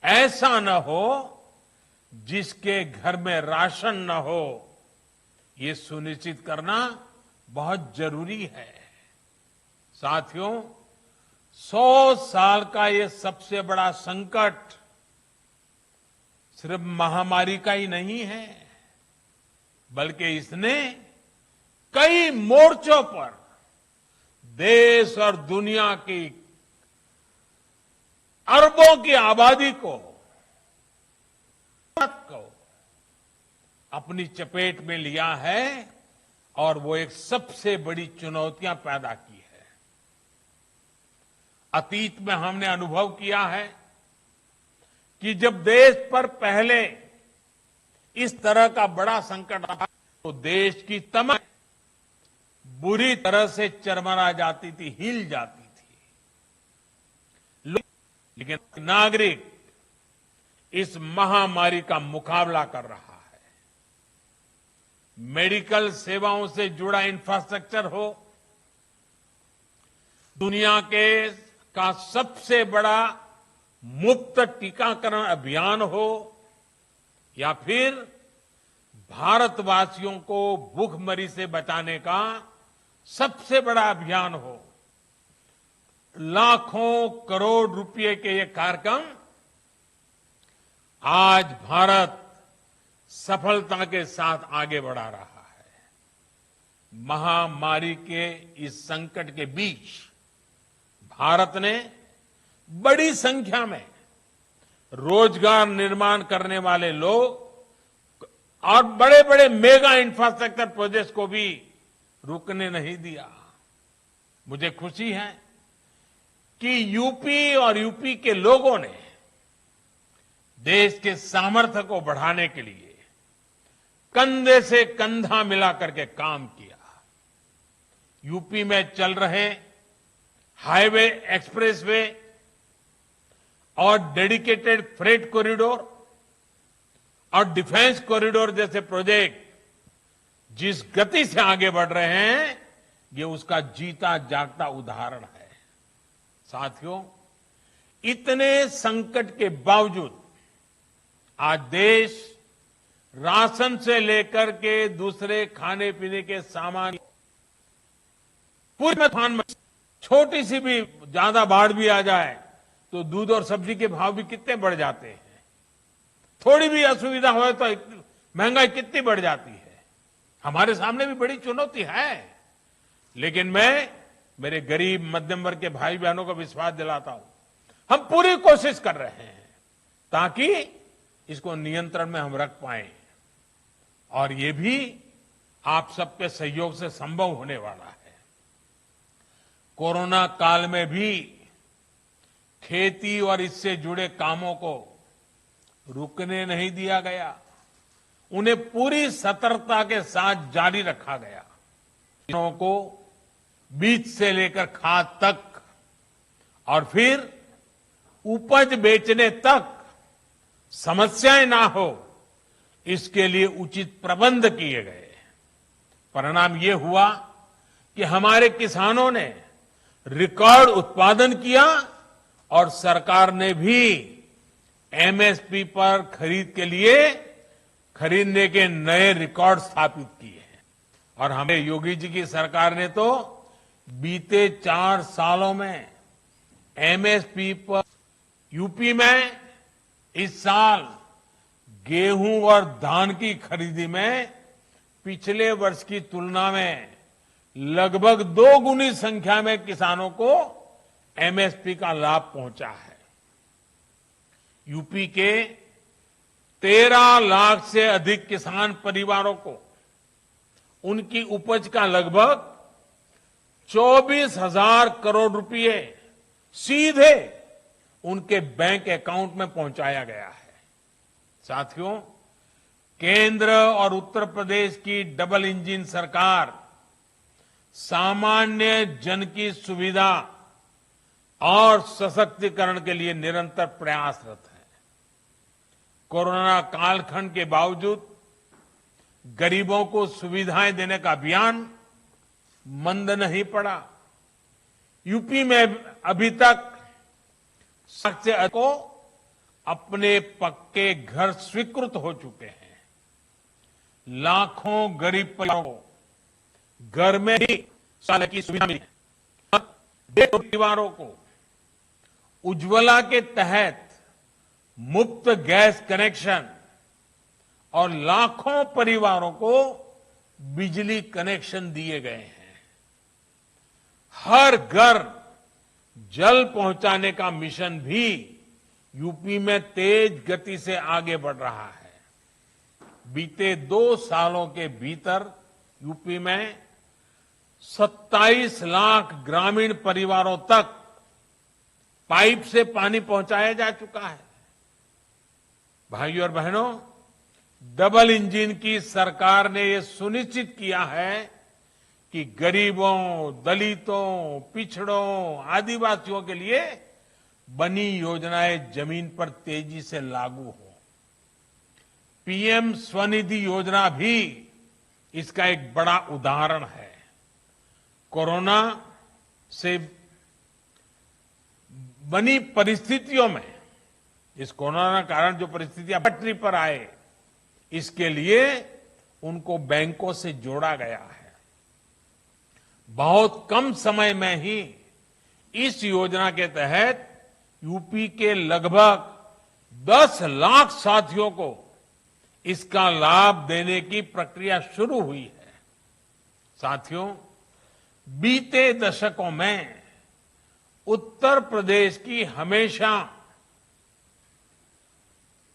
ऐसा न हो जिसके घर में राशन न हो, ये सुनिश्चित करना बहुत जरूरी है। साथियों, 100 साल का ये सबसे बड़ा संकट सिर्फ महामारी का ही नहीं है, बल्कि इसने कई मोर्चों पर देश और दुनिया की अरबों की आबादी को अपनी चपेट में लिया है और वो एक सबसे बड़ी चुनौतियां पैदा की है। अतीत में हमने अनुभव किया है कि जब देश पर पहले इस तरह का बड़ा संकट आया तो देश की तमाम बुरी तरह से चरमरा जाती थी, हिल जाती थी। लेकिन नागरिक इस महामारी का मुकाबला कर रहा है। मेडिकल सेवाओं से जुड़ा इंफ्रास्ट्रक्चर हो, दुनिया का सबसे बड़ा मुफ्त टीकाकरण अभियान हो, या फिर भारतवासियों को भूखमरी से बचाने का सबसे बड़ा अभियान हो, लाखों करोड़ रुपए के ये कार्यक्रम आज भारत सफलता के साथ आगे बढ़ा रहा है। महामारी के इस संकट के बीच भारत ने बड़ी संख्या में रोजगार निर्माण करने वाले लोग और बड़े बड़े मेगा इंफ्रास्ट्रक्चर प्रोजेक्ट्स को भी रुकने नहीं दिया। मुझे खुशी है कि यूपी और यूपी के लोगों ने देश के सामर्थ्य को बढ़ाने के लिए कंधे से कंधा मिला करके काम किया। यूपी में चल रहे हाईवे, एक्सप्रेसवे और डेडिकेटेड फ्रेट कॉरिडोर और डिफेंस कॉरिडोर जैसे प्रोजेक्ट जिस गति से आगे बढ़ रहे हैं, ये उसका जीता जागता उदाहरण है। साथियों, इतने संकट के बावजूद आज देश राशन से लेकर के दूसरे खाने पीने के सामान पूरे में छोटी सी भी ज्यादा बाढ़ भी आ जाए तो दूध और सब्जी के भाव भी कितने बढ़ जाते हैं। थोड़ी भी असुविधा हो तो महंगाई कितनी बढ़ जाती है। हमारे सामने भी बड़ी चुनौती है, लेकिन मैं मेरे गरीब मध्यम वर्ग के भाई बहनों को विश्वास दिलाता हूं, हम पूरी कोशिश कर रहे हैं ताकि इसको नियंत्रण में हम रख पाए, और ये भी आप सबके सहयोग से संभव होने वाला है। कोरोना काल में भी खेती और इससे जुड़े कामों को रुकने नहीं दिया गया, उन्हें पूरी सतर्कता के साथ जारी रखा गया। किसानों को बीज से लेकर खाद तक और फिर उपज बेचने तक समस्याएं ना हो, इसके लिए उचित प्रबंध किए गए। परिणाम ये हुआ कि हमारे किसानों ने रिकॉर्ड उत्पादन किया और सरकार ने भी एमएसपी पर खरीद के लिए खरीदने के नए रिकॉर्ड स्थापित किए हैं। और हमें योगी जी की सरकार ने तो बीते 4 सालों में एमएसपी पर यूपी में इस साल गेहूं और धान की खरीदी में पिछले वर्ष की तुलना में लगभग 2 गुनी संख्या में किसानों को एमएसपी का लाभ पहुंचा है। यूपी के 13 लाख से अधिक किसान परिवारों को उनकी उपज का लगभग 24,000 करोड़ रुपए सीधे उनके बैंक अकाउंट में पहुंचाया गया है। साथियों, केंद्र और उत्तर प्रदेश की डबल इंजन सरकार सामान्य जन की सुविधा और सशक्तिकरण के लिए निरंतर प्रयासरत है। कोरोना कालखंड के बावजूद गरीबों को सुविधाएं देने का अभियान मंद नहीं पड़ा। यूपी में अभी तक सबसे अधिक को अपने पक्के घर स्वीकृत हो चुके हैं। लाखों गरीब परिवारों को घर में ही शौचालय की सुविधा मिली है। परिवारों को उज्ज्वला के तहत मुफ्त गैस कनेक्शन और लाखों परिवारों को बिजली कनेक्शन दिए गए हैं। हर घर जल पहुंचाने का मिशन भी यूपी में तेज गति से आगे बढ़ रहा है। बीते 2 सालों के भीतर यूपी में 27 लाख ग्रामीण परिवारों तक पाइप से पानी पहुंचाया जा चुका है। भाइयों और बहनों, डबल इंजन की सरकार ने यह सुनिश्चित किया है कि गरीबों, दलितों, पिछड़ों, आदिवासियों के लिए बनी योजनाएं जमीन पर तेजी से लागू हो। पीएम स्वनिधि योजना भी इसका एक बड़ा उदाहरण है। कोरोना से बनी परिस्थितियों में, इस कोरोना के कारण जो परिस्थितियां पटरी पर आए, इसके लिए उनको बैंकों से जोड़ा गया है। बहुत कम समय में ही इस योजना के तहत यूपी के लगभग 10 लाख साथियों को इसका लाभ देने की प्रक्रिया शुरू हुई है। साथियों, बीते दशकों में उत्तर प्रदेश की हमेशा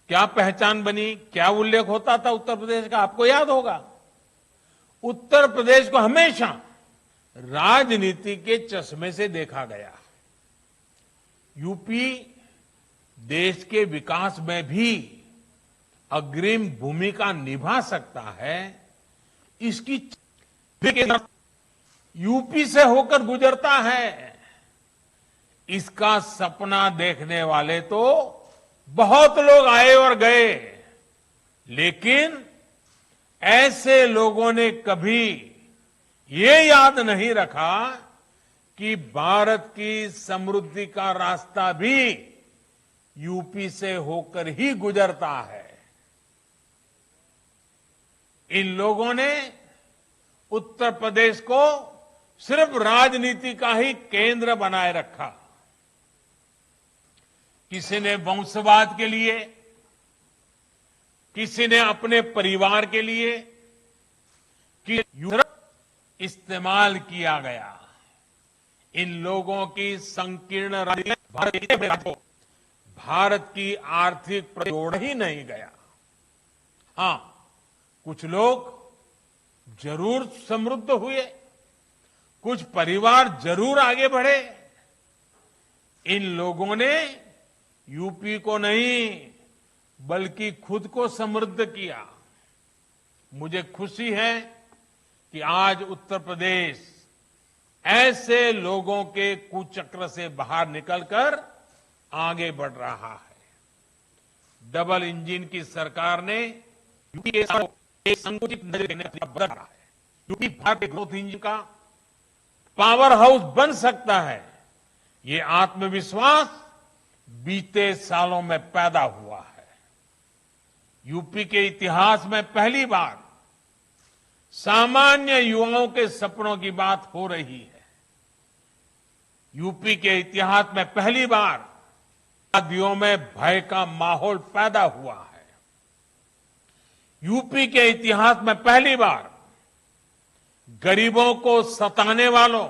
क्या पहचान बनी, क्या उल्लेख होता था उत्तर प्रदेश का, आपको याद होगा। उत्तर प्रदेश को हमेशा राजनीति के चश्मे से देखा गया। यूपी देश के विकास में भी अग्रिम भूमिका निभा सकता है, इसकी यूपी से होकर गुजरता है। इसका सपना देखने वाले तो बहुत लोग आए और गए, लेकिन ऐसे लोगों ने कभी ये याद नहीं रखा कि भारत की समृद्धि का रास्ता भी यूपी से होकर ही गुजरता है। इन लोगों ने उत्तर प्रदेश को सिर्फ राजनीति का ही केंद्र बनाए रखा। किसी ने वंशवाद के लिए, किसी ने अपने परिवार के लिए, कि इस्तेमाल किया गया। इन लोगों की संकीर्ण राजनीति भारत की आर्थिक जोड़ ही नहीं गया। हां, कुछ लोग जरूर समृद्ध हुए, कुछ परिवार जरूर आगे बढ़े। इन लोगों ने यूपी को नहीं बल्कि खुद को समृद्ध किया। मुझे खुशी है कि आज उत्तर प्रदेश ऐसे लोगों के कुचक्र से बाहर निकलकर आगे बढ़ रहा है। डबल इंजन की सरकार ने यूपी के साथ एक संकुचित नजर बदल रहा है। यूपी भारत के ग्रोथ इंजन का पावर हाउस बन सकता है, ये आत्मविश्वास बीते सालों में पैदा हुआ है। यूपी के इतिहास में पहली बार सामान्य युवाओं के सपनों की बात हो रही है। यूपी के इतिहास में पहली बार वादियों में भय का माहौल पैदा हुआ है। यूपी के इतिहास में पहली बार गरीबों को सताने वालों,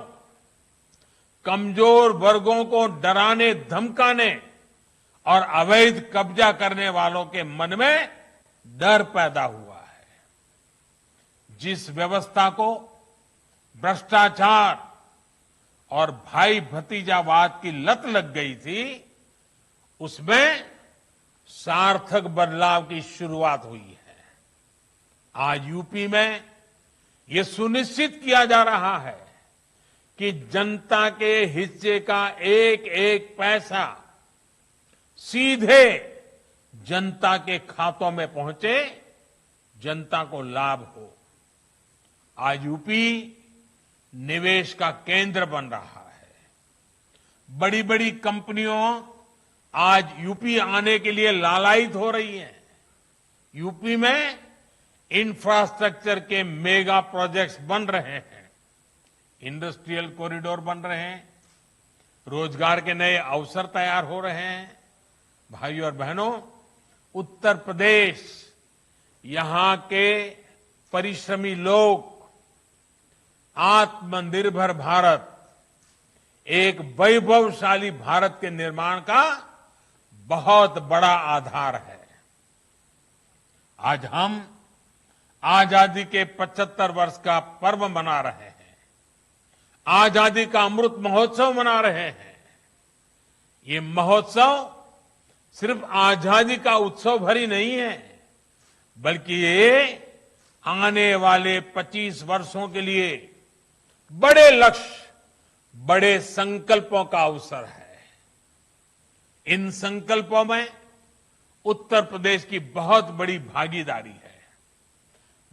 कमजोर वर्गों को डराने धमकाने और अवैध कब्जा करने वालों के मन में डर पैदा हुआ है। जिस व्यवस्था को भ्रष्टाचार और भाई भतीजावाद की लत लग गई थी, उसमें सार्थक बदलाव की शुरुआत हुई है। आज यूपी में ये सुनिश्चित किया जा रहा है कि जनता के हिस्से का एक एक पैसा सीधे जनता के खातों में पहुंचे, जनता को लाभ हो। आज यूपी निवेश का केंद्र बन रहा है। बड़ी बड़ी कंपनियों आज यूपी आने के लिए लालायित हो रही हैं। यूपी में इंफ्रास्ट्रक्चर के मेगा प्रोजेक्ट्स बन रहे हैं, इंडस्ट्रियल कॉरिडोर बन रहे हैं, रोजगार के नए अवसर तैयार हो रहे हैं। भाइयों और बहनों, उत्तर प्रदेश, यहां के परिश्रमी लोग, आत्मनिर्भर भारत, एक वैभवशाली भारत के निर्माण का बहुत बड़ा आधार है। आज हम आजादी के 75 वर्ष का पर्व मना रहे हैं, आजादी का अमृत महोत्सव मना रहे हैं। ये महोत्सव सिर्फ आजादी का उत्सव भर ही नहीं है, बल्कि ये आने वाले 25 वर्षों के लिए बड़े लक्ष्य, बड़े संकल्पों का अवसर है। इन संकल्पों में उत्तर प्रदेश की बहुत बड़ी भागीदारी है,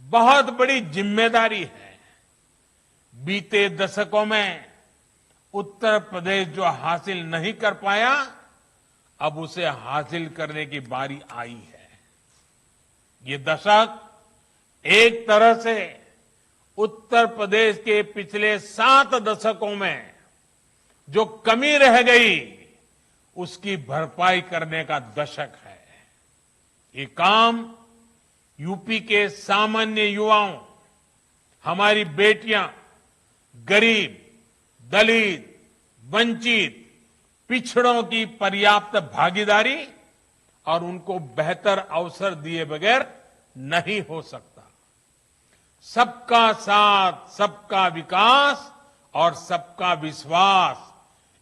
बहुत बड़ी जिम्मेदारी है। बीते दशकों में उत्तर प्रदेश जो हासिल नहीं कर पाया, अब उसे हासिल करने की बारी आई है। ये दशक एक तरह से उत्तर प्रदेश के पिछले 7 दशकों में जो कमी रह गई, उसकी भरपाई करने का दशक है। ये काम यूपी के सामान्य युवाओं, हमारी बेटियां, गरीब, दलित, वंचित, पिछड़ों की पर्याप्त भागीदारी और उनको बेहतर अवसर दिए बगैर नहीं हो सकता। सबका साथ, सबका विकास और सबका विश्वास,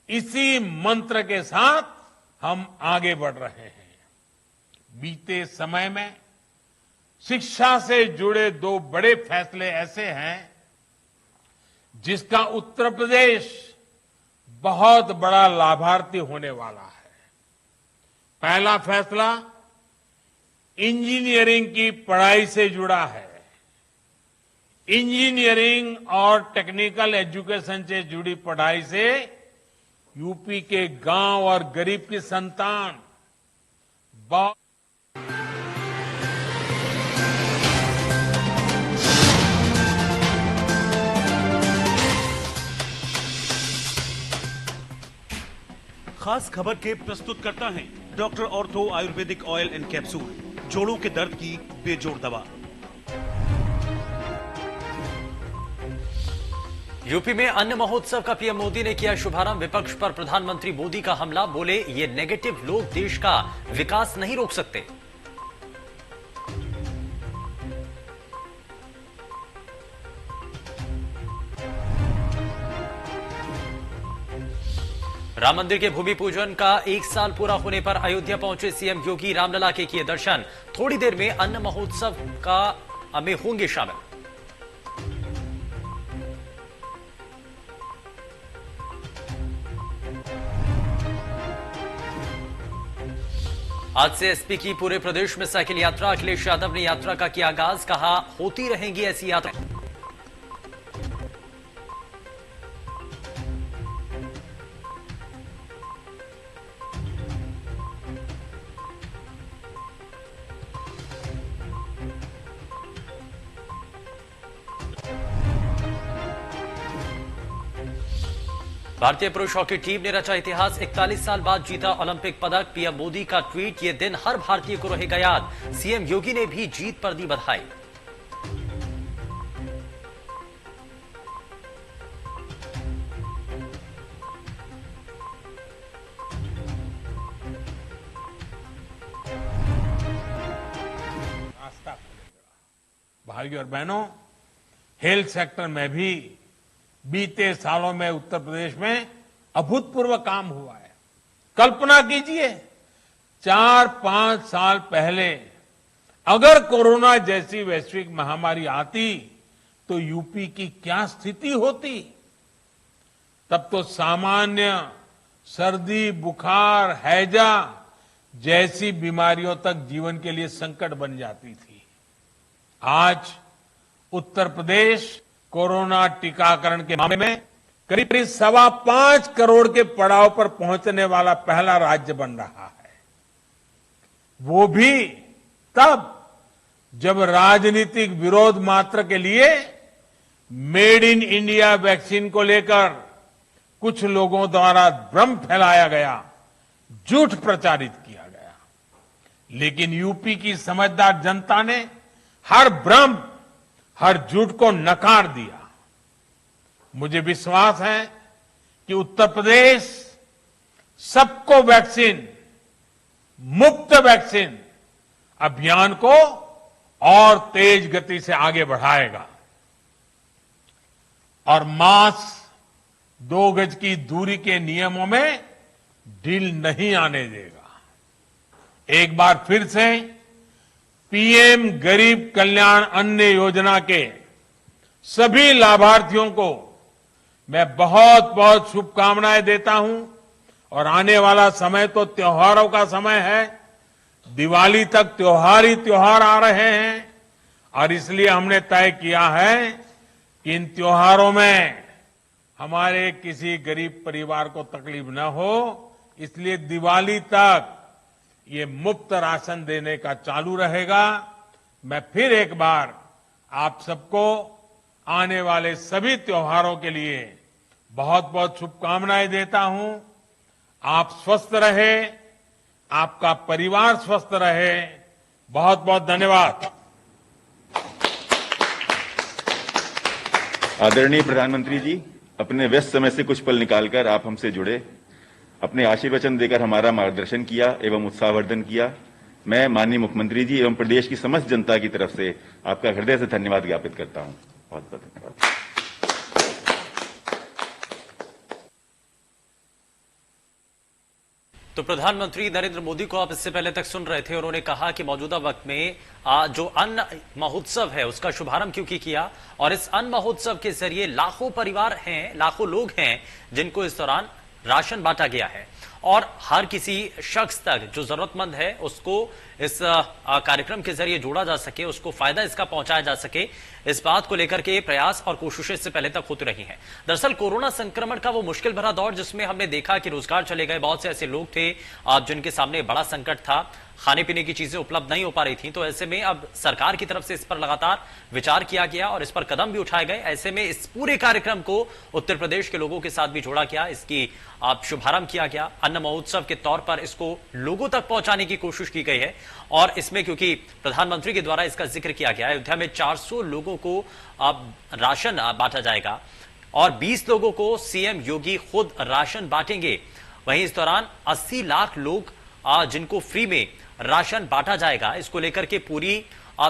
इसी मंत्र के साथ हम आगे बढ़ रहे हैं। बीते समय में शिक्षा से जुड़े 2 बड़े फैसले ऐसे हैं जिसका उत्तर प्रदेश बहुत बड़ा लाभार्थी होने वाला है। पहला फैसला इंजीनियरिंग की पढ़ाई से जुड़ा है। इंजीनियरिंग और टेक्निकल एजुकेशन से जुड़ी पढ़ाई से यूपी के गांव और गरीब की संतान खास खबर के प्रस्तुतकर्ता हैं doctor ortho Ayurvedic oil and capsule, जोड़ों के दर्द की बेजोड़ दवा। यूपी में अन्न महोत्सव का पीएम मोदी ने किया शुभारंभ। विपक्ष पर प्रधानमंत्री मोदी का हमला, बोले ये नेगेटिव लोग देश का विकास नहीं रोक सकते। राम मंदिर के भूमि पूजन का 1 साल पूरा होने पर अयोध्या पहुंचे सीएम योगी, रामलला के किए दर्शन। थोड़ी देर में अन्न महोत्सव का में होंगे शामिल। आज से एसपी की पूरे प्रदेश में साइकिल यात्रा। अखिलेश यादव ने यात्रा का किया आगाज, कहा होती रहेंगी ऐसी यात्राएं। भारतीय पुरुष हॉकी टीम ने रचा इतिहास, 41 साल बाद जीता ओलंपिक पदक। पीएम मोदी का ट्वीट, ये दिन हर भारतीय को रहेगा याद। सीएम योगी ने भी जीत पर दी बधाई। भाइयों और बहनों, हेल्थ सेक्टर में भी बीते सालों में उत्तर प्रदेश में अभूतपूर्व काम हुआ है। कल्पना कीजिए, 4-5 साल पहले अगर कोरोना जैसी वैश्विक महामारी आती तो यूपी की क्या स्थिति होती। तब तो सामान्य सर्दी, बुखार, हैजा जैसी बीमारियों तक जीवन के लिए संकट बन जाती थी। आज उत्तर प्रदेश कोरोना टीकाकरण के मामले में करीब 5.25 करोड़ के पड़ाव पर पहुंचने वाला पहला राज्य बन रहा है। वो भी तब जब राजनीतिक विरोध मात्र के लिए मेड इन इंडिया वैक्सीन को लेकर कुछ लोगों द्वारा भ्रम फैलाया गया, झूठ प्रचारित किया गया। लेकिन यूपी की समझदार जनता ने हर भ्रम, हर झूठ को नकार दिया। मुझे विश्वास है कि उत्तर प्रदेश सबको वैक्सीन, मुफ्त वैक्सीन अभियान को और तेज गति से आगे बढ़ाएगा और मास्क, 2 गज की दूरी के नियमों में ढील नहीं आने देगा। एक बार फिर से पीएम गरीब कल्याण अन्न योजना के सभी लाभार्थियों को मैं बहुत बहुत शुभकामनाएं देता हूं और आने वाला समय तो त्योहारों का समय है। दिवाली तक त्योहार ही त्योहार आ रहे हैं और इसलिए हमने तय किया है कि इन त्योहारों में हमारे किसी गरीब परिवार को तकलीफ न हो, इसलिए दिवाली तक ये मुफ्त राशन देने का चालू रहेगा। मैं फिर एक बार आप सबको आने वाले सभी त्योहारों के लिए बहुत बहुत शुभकामनाएं देता हूं। आप स्वस्थ रहे, आपका परिवार स्वस्थ रहे। बहुत बहुत धन्यवाद। आदरणीय प्रधानमंत्री जी, अपने व्यस्त समय से कुछ पल निकालकर आप हमसे जुड़े, अपने आशीर्वचन देकर हमारा मार्गदर्शन किया एवं उत्साहवर्धन किया। मैं माननीय मुख्यमंत्री जी एवं प्रदेश की समस्त जनता की तरफ से आपका हृदय से धन्यवाद ज्ञापित करता हूं। बहुत बहुत धन्यवाद। तो प्रधानमंत्री नरेंद्र मोदी को आप इससे पहले तक सुन रहे थे। उन्होंने कहा कि मौजूदा वक्त में जो अन्न महोत्सव है उसका शुभारंभ क्यों किया और इस अन्न महोत्सव के जरिए लाखों परिवार हैं, लाखों लोग हैं जिनको इस दौरान राशन बांटा गया है और हर किसी शख्स तक जो जरूरतमंद है उसको इस कार्यक्रम के जरिए जोड़ा जा सके, उसको फायदा इसका पहुंचाया जा सके, इस बात को लेकर के प्रयास और कोशिशें इससे पहले तक होती रही हैं। दरअसल कोरोना संक्रमण का वो मुश्किल भरा दौर जिसमें हमने देखा कि रोजगार चले गए, बहुत से ऐसे लोग थे जिनके सामने बड़ा संकट था, खाने पीने की चीजें उपलब्ध नहीं हो पा रही थी। तो ऐसे में अब सरकार की तरफ से इस पर लगातार विचार किया गया और इस पर कदम भी उठाए गए। ऐसे में इस पूरे कार्यक्रम को उत्तर प्रदेश के लोगों के साथ भी जोड़ा गया, इसकी शुभारंभ किया गया। अन्न महोत्सव के तौर पर इसको लोगों तक पहुंचाने की कोशिश की गई है और इसमें क्योंकि प्रधानमंत्री के द्वारा इसका जिक्र किया गया, अयोध्या में 400 लोगों को अब राशन बांटा जाएगा और 20 लोगों को सीएम योगी खुद राशन बांटेंगे। वहीं इस दौरान 80 लाख लोग जिनको फ्री में राशन बांटा जाएगा, इसको लेकर के पूरी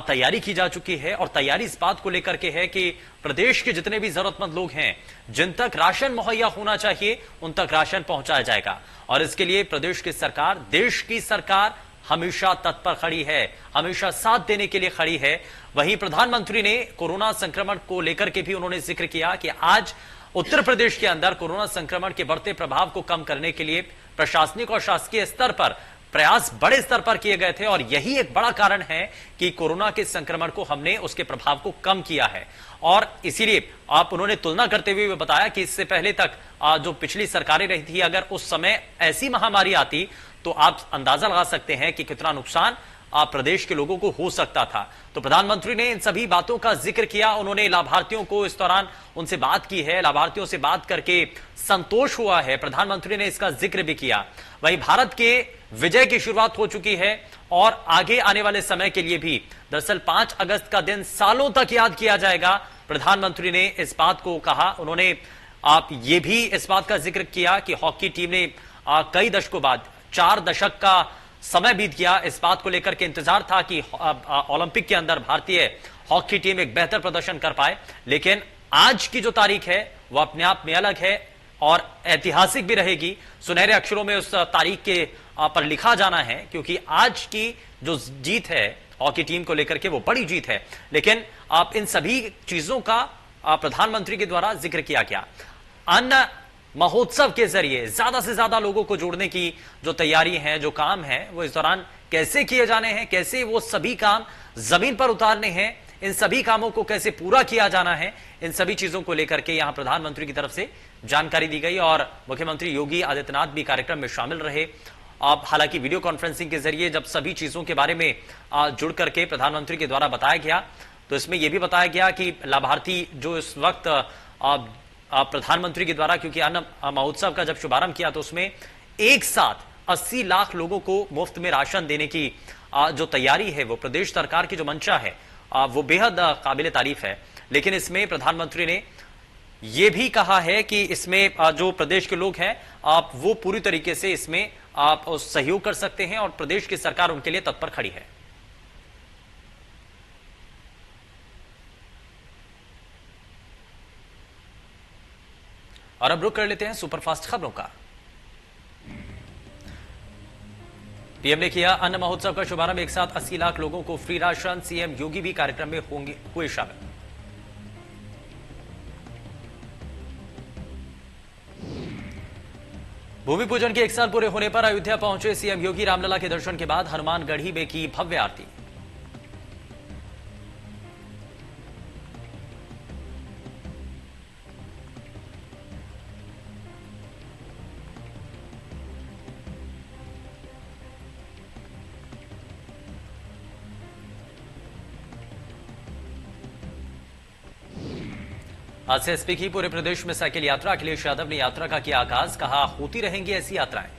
तैयारी की जा चुकी है और तैयारी इस बात को लेकर के है कि प्रदेश के जितने भी जरूरतमंद लोग हैं, जिन तक राशन मुहैया होना चाहिए उन तक राशन पहुंचाया जाएगा और इसके लिए प्रदेश की सरकार, देश की सरकार हमेशा तत्पर खड़ी है, हमेशा साथ देने के लिए खड़ी है। वहीं प्रधानमंत्री ने कोरोना संक्रमण को लेकर के भी उन्होंने जिक्र किया कि आज उत्तर प्रदेश के अंदर कोरोना संक्रमण के बढ़ते प्रभाव को कम करने के लिए प्रशासनिक और शासकीय स्तर पर प्रयास बड़े स्तर पर किए गए थे और यही एक बड़ा कारण है कि कोरोना के संक्रमण को हमने उसके प्रभाव को कम किया है। और इसीलिए उन्होंने तुलना करते हुए बताया कि इससे पहले तक जो पिछली सरकारें रही थी, अगर उस समय ऐसी महामारी आती तो आप अंदाजा लगा सकते हैं कि कितना नुकसान प्रदेश के लोगों को हो सकता था। तो प्रधानमंत्री ने इन सभी बातों का जिक्र किया। उन्होंने लाभार्थियों को इस दौरान उनसे बात की है, लाभार्थियों से बात करके संतोष हुआ है। प्रधानमंत्री ने इसका जिक्र भी किया। वहीं भारत के विजय की शुरुआत हो चुकी है और आगे आने वाले समय के लिए भी दरअसल 5 अगस्त का दिन सालों तक याद किया जाएगा। प्रधानमंत्री ने इस बात को कहा। उन्होंने ये भी इस बात का जिक्र किया कि हॉकी टीम ने कई दशकों बाद 4 दशक का समय बीत गया, इस बात को लेकर के इंतजार था कि ओलंपिक के अंदर भारतीय हॉकी टीम एक बेहतर प्रदर्शन कर पाए, लेकिन आज की जो तारीख है वह अपने आप में अलग है और ऐतिहासिक भी रहेगी। सुनहरे अक्षरों में उस तारीख के पर लिखा जाना है क्योंकि आज की जो जीत है हॉकी टीम को लेकर के वो बड़ी जीत है। लेकिन इन सभी चीजों का प्रधानमंत्री के द्वारा जिक्र किया गया। अन्न महोत्सव के जरिए ज्यादा से ज्यादा लोगों को जोड़ने की जो तैयारी है, जो काम है, वो इस दौरान कैसे किए जाने हैं, कैसे वो सभी काम जमीन पर उतारने हैं, इन सभी कामों को कैसे पूरा किया जाना है, इन सभी चीजों को लेकर के यहां प्रधानमंत्री की तरफ से जानकारी दी गई और मुख्यमंत्री योगी आदित्यनाथ भी कार्यक्रम में शामिल रहे। अब हालांकि वीडियो कॉन्फ्रेंसिंग के जरिए जब सभी चीजों के बारे में जुड़ करके प्रधानमंत्री के द्वारा बताया गया, तो इसमें यह भी बताया गया कि लाभार्थी जो इस वक्त प्रधानमंत्री के द्वारा, क्योंकि अन्न महोत्सव का जब शुभारंभ किया तो उसमें एक साथ 80 लाख लोगों को मुफ्त में राशन देने की जो तैयारी है, वो प्रदेश सरकार की जो मंशा है, वो बेहद काबिल तारीफ है। लेकिन इसमें प्रधानमंत्री ने यह भी कहा है कि इसमें जो प्रदेश के लोग हैं आप वो पूरी तरीके से इसमें आप सहयोग कर सकते हैं और प्रदेश की सरकार उनके लिए तत्पर खड़ी है। और अब रुक कर लेते हैं सुपरफास्ट खबरों का। पीएम ने किया अन्न महोत्सव का शुभारंभ, एक साथ 80 लाख लोगों को फ्री राशन, सीएम योगी भी कार्यक्रम में हुए शामिल। भूमि पूजन के 1 साल पूरे होने पर अयोध्या पहुंचे सीएम योगी, रामलला के दर्शन के बाद हनुमानगढ़ी में की भव्य आरती। आज से एसपी की पूरे प्रदेश में साइकिल यात्रा, अखिलेश यादव ने यात्रा का किया आगाज, कहा होती रहेंगी ऐसी यात्राएं।